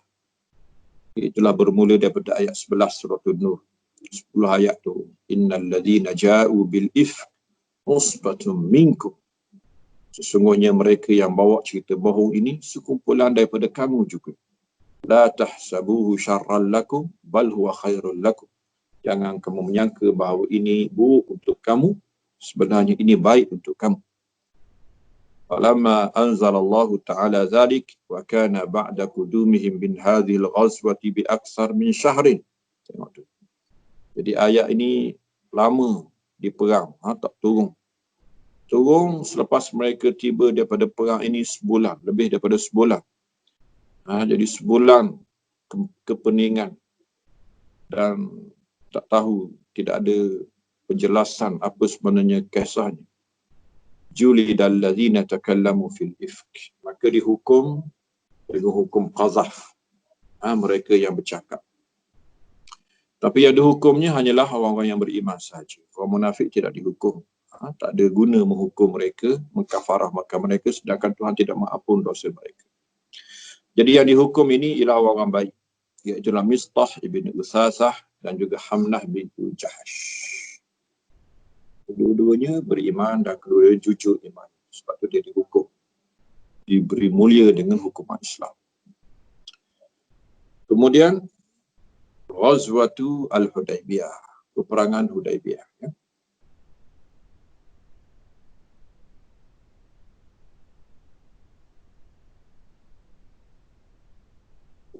B: Itulah bermula daripada ayat 11 surah An-Nur. 10 ayat tu. Innal ladzina ja'u bil ifk usbatun minkum. Sesungguhnya mereka yang bawa cerita bohong ini sekumpulan daripada kamu juga. La tahsabuhu syarran lakum bal huwa khairul lakum. Jangan kamu menyangka bahawa ini buruk untuk kamu, sebenarnya ini baik untuk kamu. Falamma anzalallahu ta'ala dhalik wa kana ba'da qudumihim min hadhil ghazwati bi aksar min syahrin. Tengok tu. Jadi ayat ini lama di perang, tak turun. Turun selepas mereka tiba daripada perang ini sebulan, lebih daripada sebulan. Jadi sebulan kepeningan dan tak tahu, tidak ada penjelasan apa sebenarnya kisahnya. Julidal ladzina takallamu fil ifk. Maka dihukum dengan hukum qazaf, mereka yang bercakap. Tapi yang dihukumnya hanyalah orang-orang yang beriman sahaja. Orang munafik tidak dihukum. Tak ada guna menghukum mereka, mengkafarah mereka, sedangkan Tuhan tidak mengampun dosa mereka. Jadi yang dihukum ini ialah orang baik, iaitu Mistah ibn Uthasah dan juga Hamnah bintu Jahash. Kedua-duanya beriman dan kedua-duanya jujur iman. Sebab itu dia dihukum, diberi mulia dengan hukuman Islam. Kemudian Ghazwatu Al-Hudaybiyah, peperangan Hudaybiyah.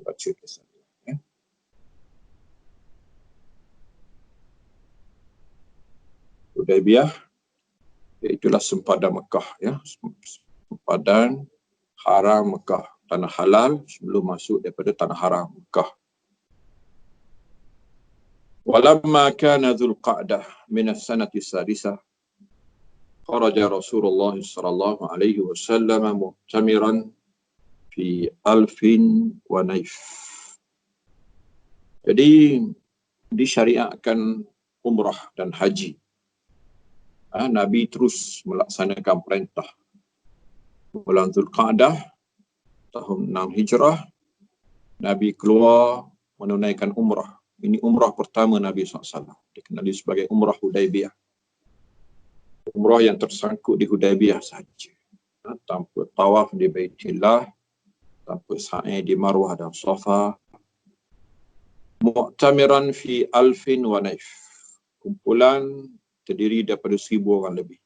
B: Baca kisah. Hudaybiyah iaitulah sempadan Mekah, sempadan haram Mekah, tanah halal sebelum masuk daripada tanah haram Mekah. Walamma kana Dzulqa'dah min as-sanati as-sadisah kharaja Rasulullah sallallahu alaihi wasallam mu'tamiran fi alfin wa naif. Jadi disyariatkan umrah dan haji Nabi terus melaksanakan perintah. Bulan Zulqa'dah, tahun 6 Hijrah, Nabi keluar menunaikan umrah. Ini umrah pertama Nabi SAW. Dikenali sebagai umrah Hudaibiyah. Umrah yang tersangkut di Hudaibiyah sahaja. Tanpa tawaf di Baitillah, tanpa sa'i di Marwah dan Safa. Mu'tamiran fi alfin wa naif. Kumpulan terdiri daripada 1,000 orang lebih.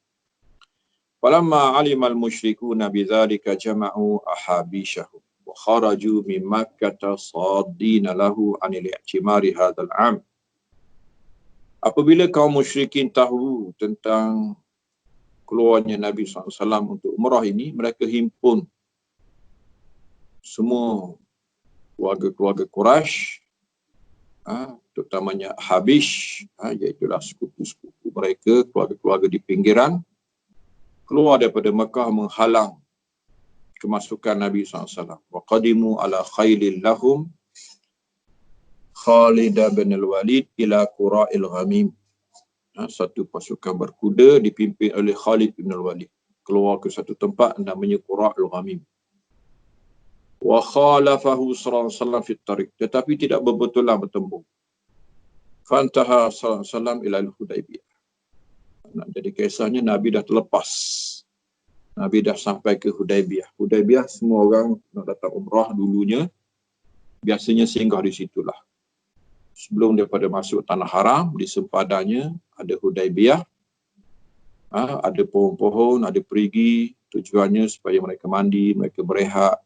B: Falamma alimal musyrikuna bidzalika jama'u ahabishahum wa kharaju min Makkah saddina lahu 'anil i'timari hadzal 'am. Apabila kaum musyrikin tahu tentang keluarnya Nabi SAW untuk umrah ini, mereka himpun semua keluarga-keluarga Quraisy, terutamanya Habish, iaitulah sepupu-sepupu mereka, keluarga-keluarga di pinggiran, keluar daripada Mekah menghalang kemasukan Nabi SAW. Wa qadimu ala khailil lahum Khalid bin al-Walid ila Qura'il Ghamim. Satu pasukan berkuda dipimpin oleh Khalid bin al-Walid keluar ke satu tempat namanya Qura'il Ghamim. Wa khalafahu sallallahu alaihi wasallam fi tariq, tetapi tidak berbetulan bertemu. Fantaha sallallahu alaihi wasallam ila al-Hudaibiyah. Jadi kisahnya Nabi dah terlepas. Nabi dah sampai ke Hudaibiyah. Hudaibiyah semua orang nak datang umrah dulunya biasanya singgah di situlah. Sebelum daripada masuk tanah haram, di sempadannya ada Hudaibiyah. Ada pohon-pohon, ada perigi, tujuannya supaya mereka mandi, mereka berehat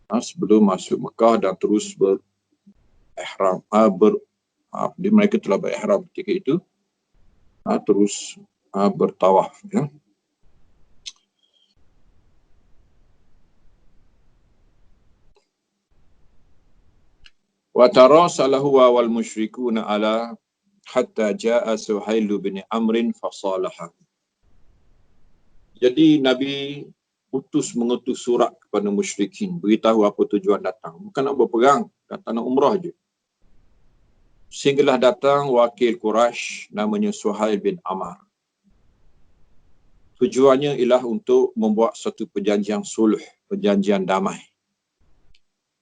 B: sebelum masuk Mekah dan terus berihram. Mereka telah berihram ketika itu, terus bertawaf. Wa tarasalahu wal musyrikuna ala hatta jaa Suhail bin Amr fasalaha. Jadi Nabi mengutus surat kepada musyrikin, beritahu apa tujuan datang. Bukan nak berperang, datang nak umrah je. Sehinggalah datang wakil Quraisy namanya Suhail bin Amr. Tujuannya ialah untuk membuat satu perjanjian sulh, perjanjian damai.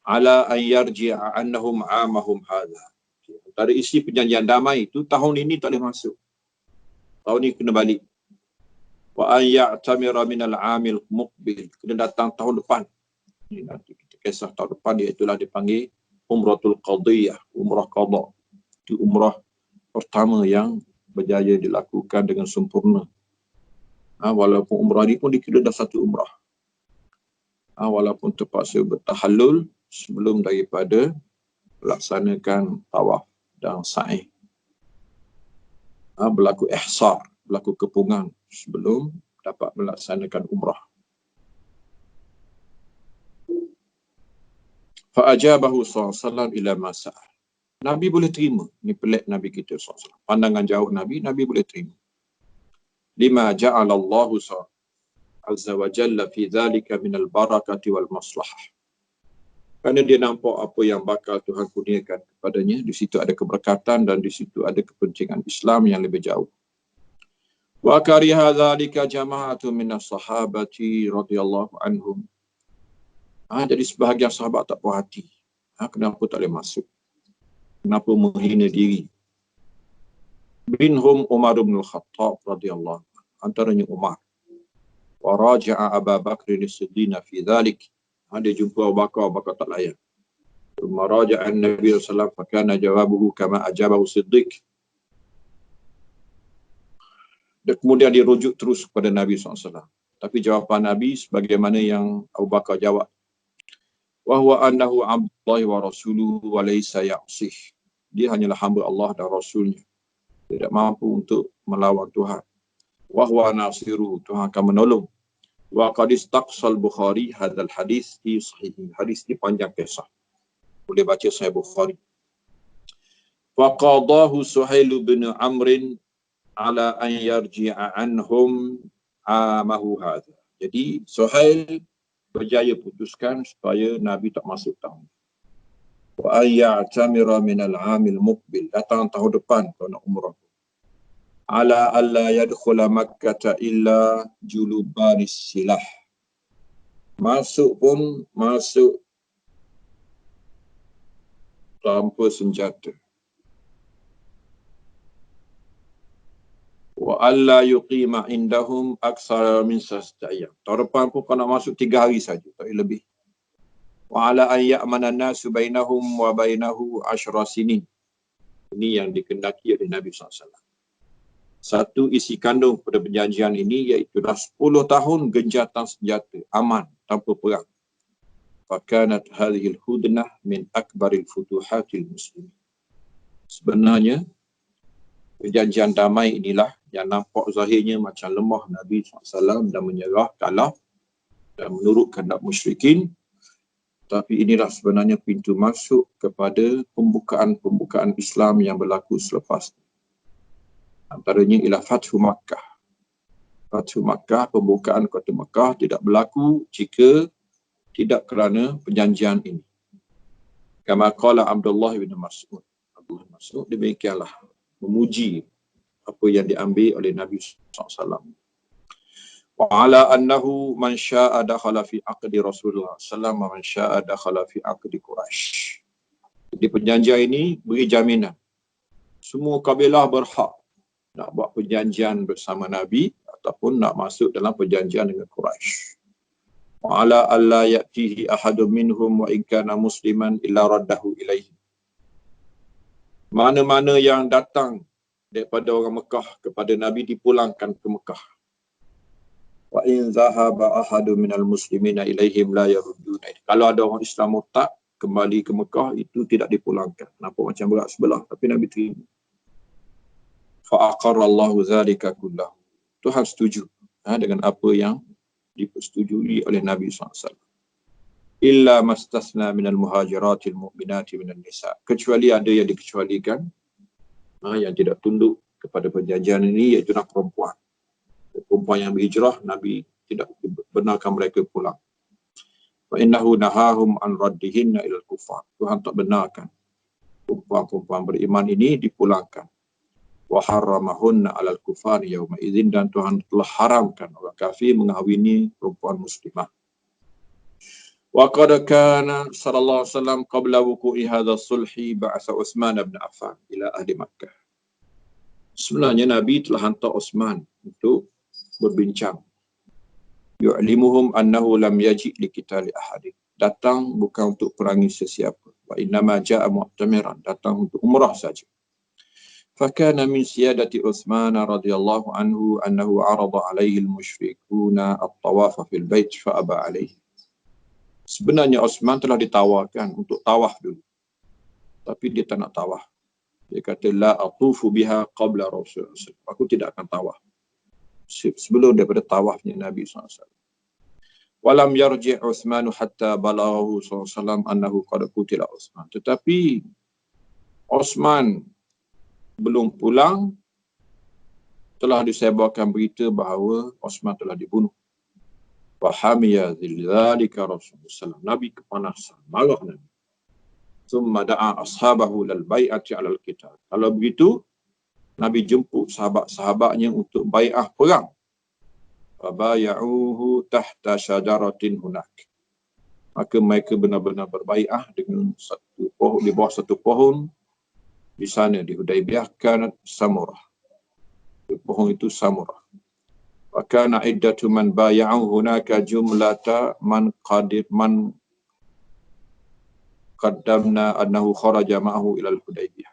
B: Ala an yarji'a annahum 'amahum hadha. Antara isi perjanjian damai itu, tahun ini tak boleh masuk. Tahun ini kena balik. Wa an ya'tamira min al-'amil muqbil. Kena datang tahun depan. Ini nanti kita kisah tahun depan, iaitulah dipanggil Umratul Qadiyah, umrah qada. Itu umrah pertama yang berjaya dilakukan dengan sempurna. Walaupun umrah ini pun dikira dah satu umrah. Walaupun terpaksa bertahallul sebelum daripada melaksanakan tawaf dan sa'i. Berlaku ihsar, berlaku kepungan sebelum dapat melaksanakan umrah. Fa'ajabahu SAW ila masa. Nabi boleh terima. Ini pelik Nabi kita SAW. Pandangan jauh Nabi boleh terima. Lima ja'alallahu azza wa jalla fi dhalika minal barakati wal maslahah. Kerana dia nampak apa yang bakal Tuhan kurniakan kepadanya. Di situ ada keberkatan dan di situ ada kepentingan Islam yang lebih jauh. Wa kariha dhalika jama'atu minas sahabati radhiyallahu anhum. Jadi sebahagian sahabat tak puas hati. Kenapa tak boleh masuk? Kenapa menghina diri? Minhum Umar bin Khattab radhiyallahu anhu. Antaranya Umar. Wa raja'a Abu Bakr as-Siddiq fi dhalik. Dia jumpa Abu Bakar tak layan. Thumma raja'a an-Nabi sallallahu alaihi wasallam fa kana jawabuhu kama ajabahu Siddiq. Dan kemudian dia rujuk terus kepada Nabi SAW. Tapi jawapan Nabi sebagaimana yang Abu Bakar jawab. Wa huwa annahu abdullahi wa rasuluhu wa laysa ya'sih. Dia hanyalah hamba Allah dan Rasulnya. Tidak mampu untuk melawan Tuhan. Wa huwa nasiru. Tuhan akan menolong. Wa qad istaqsal Bukhari hadzal hadis fi sahih. Hadis ini panjang kisah. Boleh baca Sahih Bukhari. Wa qadahu Suhail bin Amr ala an yarji'a anhum amahu hadha. Jadi Suhail berjaya putuskan supaya Nabi tak masuk tahun. Wa an ya'tamira min al-'amil muqbil. Datang tahun depan kalau nak umrah. ala alla yadkhula Makkah illa julubanis silah. Masuk pun masuk tanpa senjata. Wa alla yuqima indahum aksara min sasata ayyam. Tahun depan pun kau nak masuk 3 hari saja, tak boleh lebih. Wa ala an ya'mana an-nasu bainahum wa bainahu 10 sinin. Ini yang dikendaki oleh Nabi SAW. Satu isi kandung pada perjanjian ini iaitu dah 10 tahun genjatan senjata, aman, tanpa perang. Fakanat hadhil hudnah min akbaril futuhatil muslimin. Sebenarnya perjanjian damai inilah yang nampak zahirnya macam lemah Nabi SAW dan menyerah, kalah dan menurut kehendak musyrikin. Tapi inilah sebenarnya pintu masuk kepada pembukaan Islam yang berlaku selepas. Antaranya ialah Fathu Makkah. Fathu Makkah, pembukaan kota Makkah tidak berlaku jika tidak kerana perjanjian ini. Kama qala Abdullah bin Mas'ud. Abdullah bin Mas'ud demikianlah memuji apa yang diambil oleh Nabi SAW. Wa ala annahu man syaa dakhala fi aqdi Rasulullah sallallahu wa man syaa dakhala fi aqdi Quraisy. Di perjanjian ini beri jaminan semua kabilah berhak nak buat perjanjian bersama Nabi ataupun nak masuk dalam perjanjian dengan Quraisy. Wa ala alla ya'tihi ahadun minhum wa in kana musliman illa raddahu ilaihi. Mana-mana yang datang daripada orang Mekah kepada Nabi dipulangkan ke Mekah. Wa in zahaba ahadun minal muslimina ilaihim la yarudduna. Kalau ada orang Islam murtad kembali ke Mekah, itu tidak dipulangkan. Nampak macam berat sebelah, tapi Nabi terima. Fa aqarrallahu zalika kullahu. Tuhan setuju dengan apa yang dipersetujui oleh Nabi SAW. Illa mastasna minal muhajiratil mu'minati minan nisa. Kecuali ada yang dikecualikan, yang tidak tunduk kepada perjanjian ini, iaitu perempuan. Perempuan yang berhijrah, Nabi tidak benarkan mereka pulang. Wa innahu nahahum an raddihinna ilal kufar. Tuhan tak benarkan perempuan beriman ini dipulangkan. Wa harramahunna alal kufar yawma idzin, dan Tuhan telah haramkan orang kafir mengahwini perempuan muslimah. Wa qad kana sallallahu alaihi wasallam qabla wuqu'i hadha sulhi ba'atha Utsman bin Affan ila ahli Makkah. Sebenarnya Nabi telah hantar Utsman untuk berbincang. Yu'limuhum annahu lam yaji' li qitali ahadin. Datang bukan untuk perangi sesiapa. Wa innama ja'a mu'tamiran. Datang untuk umrah saja. Fakana min siyadati Utsman radhiyallahu anhu annahu 'arada 'alaihi al-musyrikuna at-tawafa fil bait fa aba 'alaihi. Sebenarnya Utsman telah ditawarkan untuk tawaf dulu. Tapi dia tak nak tawaf. Dia kata la atufu biha qabla Rasulullah. Aku tidak akan tawaf sebelum daripada tawafnya Nabi SAW. Walam yarji' Utsman hatta balaghahu SAW annahu qad qutila Utsman. Tetapi Utsman belum pulang, telah disebarkan berita bahawa Utsman telah dibunuh. Wa hamiya dzalika Rasulullah SAW. Nabi kepanasan, marah Nabi. Thumma da'a ashabahu lal bai'ati 'alal qital. Kalau begitu, Nabi jemput sahabat-sahabatnya untuk bai'ah perang. Fabaya'uhu tahta syajaratin hunak. Maka mereka benar-benar berbai'ah dengan satu pohon, di bawah satu pohon di sana di Hudaybiyah, kanat samurah. Pohon itu samurah. Wa kana iddatu man bay'ahu hunaka jumlata man qaddamna annahu kharaja ma'ahu ila al-Hudaybiyah.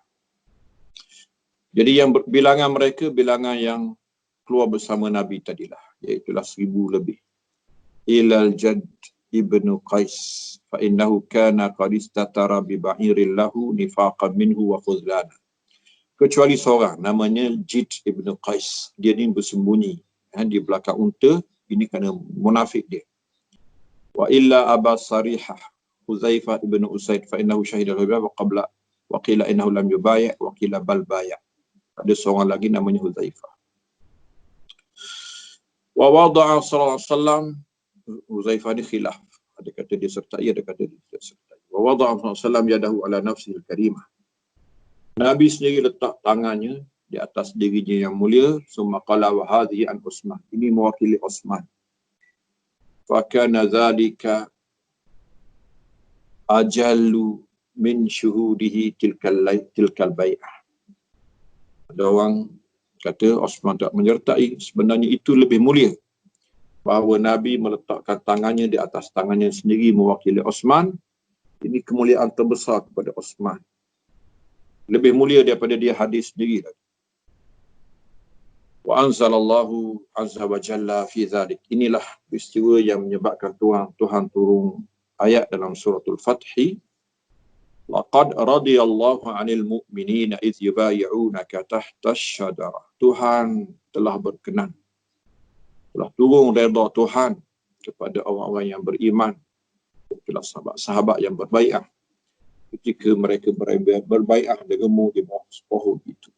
B: Jadi yang bilangan mereka bilangan yang keluar bersama Nabi tadilah, iaitu 1000 lebih. Ilal Jadd ibnu Qais fa innahu kana qad istatara bi ba'irin lahu nifaqan minhu wa khuzlana. Kecuali seorang namanya Jadd ibnu Qais. Dia ni bersembunyi di belakang unta, ini kerana munafik dia. Wa illa Aba Sarihah Huzaifah ibnu Usaid fa innahu syahida al-Hudaybiyah wa qabla wa qila innahu lam yubai' wa qila bal bay'. Ada seorang lagi namanya Huzaifah. Wa wada'a sallallahu alaihi wasallam, Huzaifah ni khilaf. Ada kata dia sertai, ada kata dia tidak sertai. Wa wada'a sallallahu alaihi wasallam yadahu ala nafsihi al-karimah. Nabi sendiri letak tangannya di atas dirinya yang mulia. Summa qala wa hadhihi an Utsman. Ini mewakili Utsman. Fa kana dzalika ajallu min syuhudihi tilkal bai'ah. Ada orang kata Utsman tak menyertai, sebenarnya itu lebih mulia. Bahawa Nabi meletakkan tangannya di atas tangannya sendiri mewakili Utsman. Ini kemuliaan terbesar kepada Utsman. Lebih mulia daripada dia hadir sendiri. Wa anzalallahu azza wa jalla fi dzalik. Inilah peristiwa yang menyebabkan Tuhan turun ayat dalam suratul Fath. Laqad radiyallahu 'anil mu'minina idh yubayyi'unaka tahta asy-syajarah. Tuhan telah berkenan. Telah turun redha Tuhan kepada orang-orang yang beriman, kepada sahabat-sahabat yang berbaiat ketika mereka berbaiat denganmu di bawah pohon itu.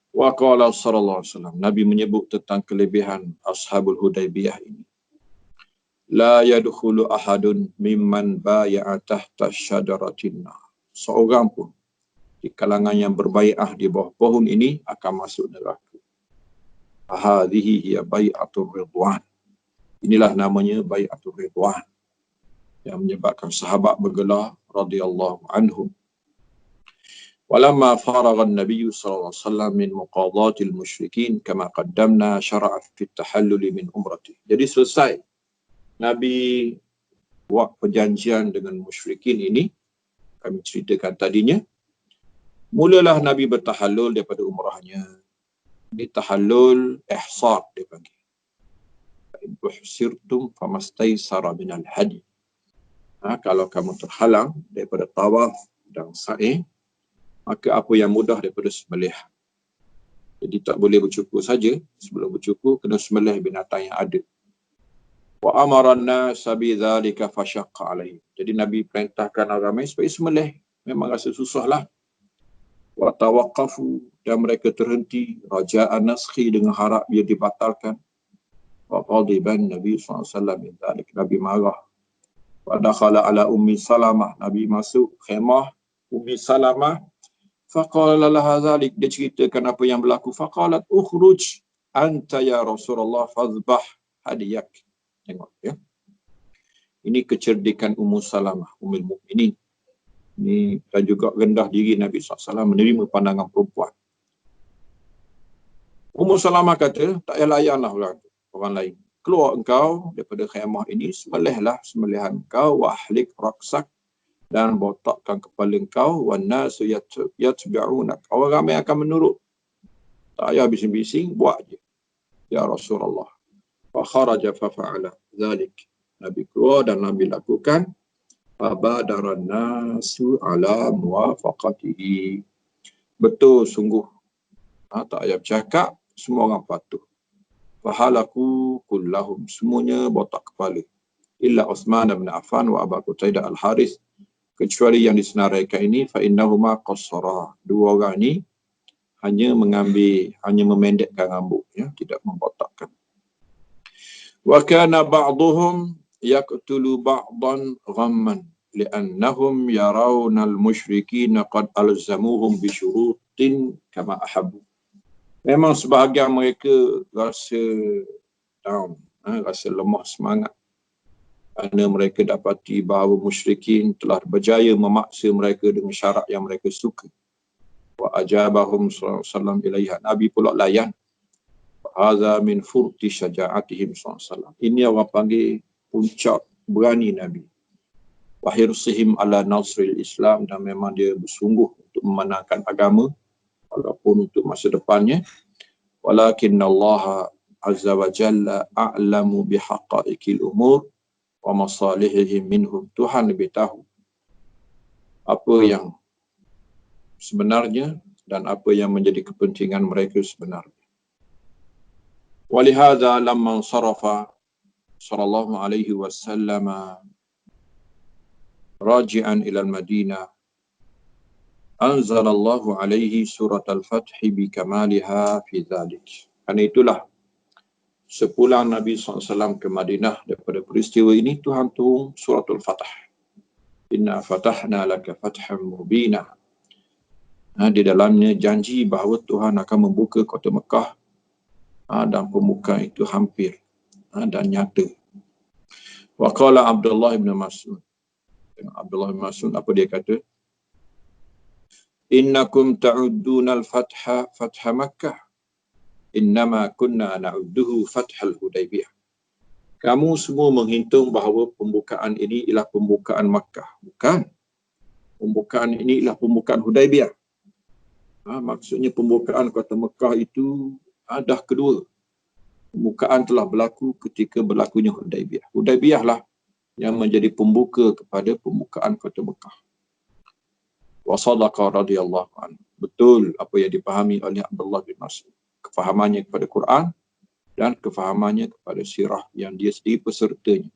B: Wa qala sallallahu alaihi wasallam, Nabi menyebut tentang kelebihan Ashabul Hudaybiyah ini. La yadkhulu ahadun mimman bai'a tahta syajaratin. Seorang pun di kalangan yang berbaiat di bawah pohon ini akan masuk neraka. Hadhihi hiya bai'atur ridwan. Inilah namanya bai'atur ridwan yang menyebabkan sahabat bergelar radhiyallahu anhum. Walamma faragha an-nabiy sallallahu alaihi wasallam min muqadatil musyrikin kama qaddamna syara'a fi at-tahallul min umrati. Jadi selesai Nabi buat perjanjian dengan musyrikin ini, kami ceritakan tadinya, mulalah Nabi bertahallul daripada umrahnya. Ini tahallul ihsar dia panggil. In uhsirtum famastaysara minal hadi. Kalau kamu terhalang daripada tawaf dan sa'i, maka apa yang mudah daripada sembelih. Jadi tak boleh bercukur saja. Sebelum bercukur, kena sembelih binatang yang ada. Wa amara an-nas bidzalika fashaqqa alaihim. Jadi Nabi perintahkan orang ramai supaya sembelih. Memang rasa susahlah. Wa tawaqqafu, dan mereka terhenti. Raja'an naskhi, dengan harap ia dibatalkan. Wa qadiban Nabi SAW min dzalik. Nabi marah. Wa dakhala ala Ummi Salamah. Nabi masuk khemah Ummi Salamah. Faqala laha dzalik. Dia ceritakan apa yang berlaku. Faqalat ukhruj anta ya Rasulullah fadhbah hadiyak. Tengok ya. Ini kecerdikan Ummu Salamah, Ummul Mukminin. Ini dan juga rendah diri Nabi SAW menerima pandangan perempuan. Ummu Salamah kata, tak payah layanlah orang lain. Keluar engkau daripada khemah ini, sembelihlah sembelihan engkau, wahlik raksak, dan botakkan kepala engkau, wan nasu yatbi'unak. Orang ramai akan menurut. Tak payah bising-bising, buat je. Ya Rasulullah. Fa kharaja fa fa'ala dzalik. Nabi keluar dan Nabi lakukan. Fabadaran nasu ala muwafaqatihi. Betul sungguh. Tak payah bercakap, semua orang patuh. Fahalaku kullahum, semuanya botak kepala. Illa Uthman bin Affan wa Abu Qutaidah al-Haris, kecuali yang disenaraikan ini, fa innahuma qassara. Dua orang ini hanya memendekkan rambut, ya, tidak membotakkan. Wa kana ba'dhum yaqtulu ba'dan ghamman li'annahum yarawna al-musyrikeen qad alzamuhum bi syurutin kama ahabbu. Memang sebahagian mereka rasa down, rasa lemah semangat kerana mereka dapati bahawa musyrikin telah berjaya memaksa mereka dengan syarat yang mereka suka. Wa ajabahum sallallahu alaihi wasallam ilaiha. Nabi pula layan. Hadza min furti syaja'atihim sallallahu alaihi wasallam. Ini orang panggil puncak berani Nabi. Wa hirsihim ala nasril Islam, dan memang dia bersungguh untuk memenangkan agama walaupun untuk masa depannya. Walakinallaha azza wa jalla a'lamu bihaqa'iqil umur wa masalihihim minhum. Tuhan lebih tahu apa yang sebenarnya dan apa yang menjadi kepentingan mereka sebenarnya. Walihada lamma sarafa sallallahu alaihi wasallam raji'an ila al-Madinah, anzalallahu alaihi surat al-Fath bi kamaliha fi dhalik. Karena itulah sepulang Nabi SAW ke Madinah daripada peristiwa ini, Tuhan turun suratul Fath. Inna fatahna laka fatham mubina. Di dalamnya janji bahawa Tuhan akan membuka kota Mekah dan pembukaan itu hampir dan nyata. Wa qala Abdullah bin Mas'ud. Abdullah bin Mas'ud apa dia kata? Innakum ta'udduna al-fatha fatha Makkah. Innama kunna na'udduhu fathal Hudaybiyah. Kamu semua menghitung bahawa pembukaan ini ialah pembukaan Makkah. Bukan. Pembukaan ini ialah pembukaan Hudaybiyah. Maksudnya pembukaan kota Mekah itu dah kedua. Pembukaan telah berlaku ketika berlakunya Hudaybiyah. Hudaybiyah lah yang menjadi pembuka kepada pembukaan kota Mekah. Wa sadaqa radhiyallahu anhu. Betul apa yang dipahami oleh Abdullah bin Mas'ud. Kefahamannya kepada Quran dan kefahamannya kepada sirah yang dia sendiri pesertanya.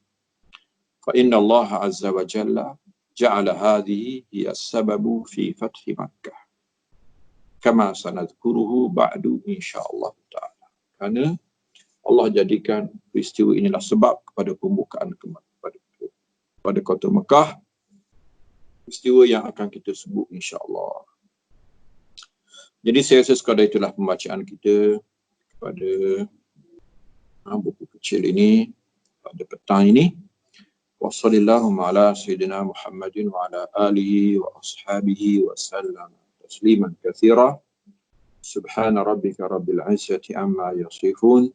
B: Fa inna Allah azza wa jalla ja'ala hadhihi hiya as-sababu fi fathi Makkah. Kama sanadkuruhu ba'du insyaallah ta'ala. Kerana Allah jadikan peristiwa inilah sebab kepada pembukaan pada kota Mekah, peristiwa yang akan kita sebut insya-Allah. Jadi saya rasa sekadar itulah pembacaan kita pada buku kecil ini pada petang ini. Wassallallahu ala sayyidina Muhammadin wa ala alihi wa ashabihi wa sallam tasliman katsira. Subhana rabbika rabbil izzati amma yasifun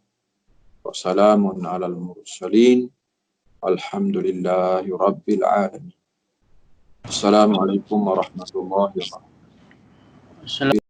B: wa salamun alal mursalin. Alhamdulillahi rabbil alamin. Assalamualaikum warahmatullahi wabarakatuh.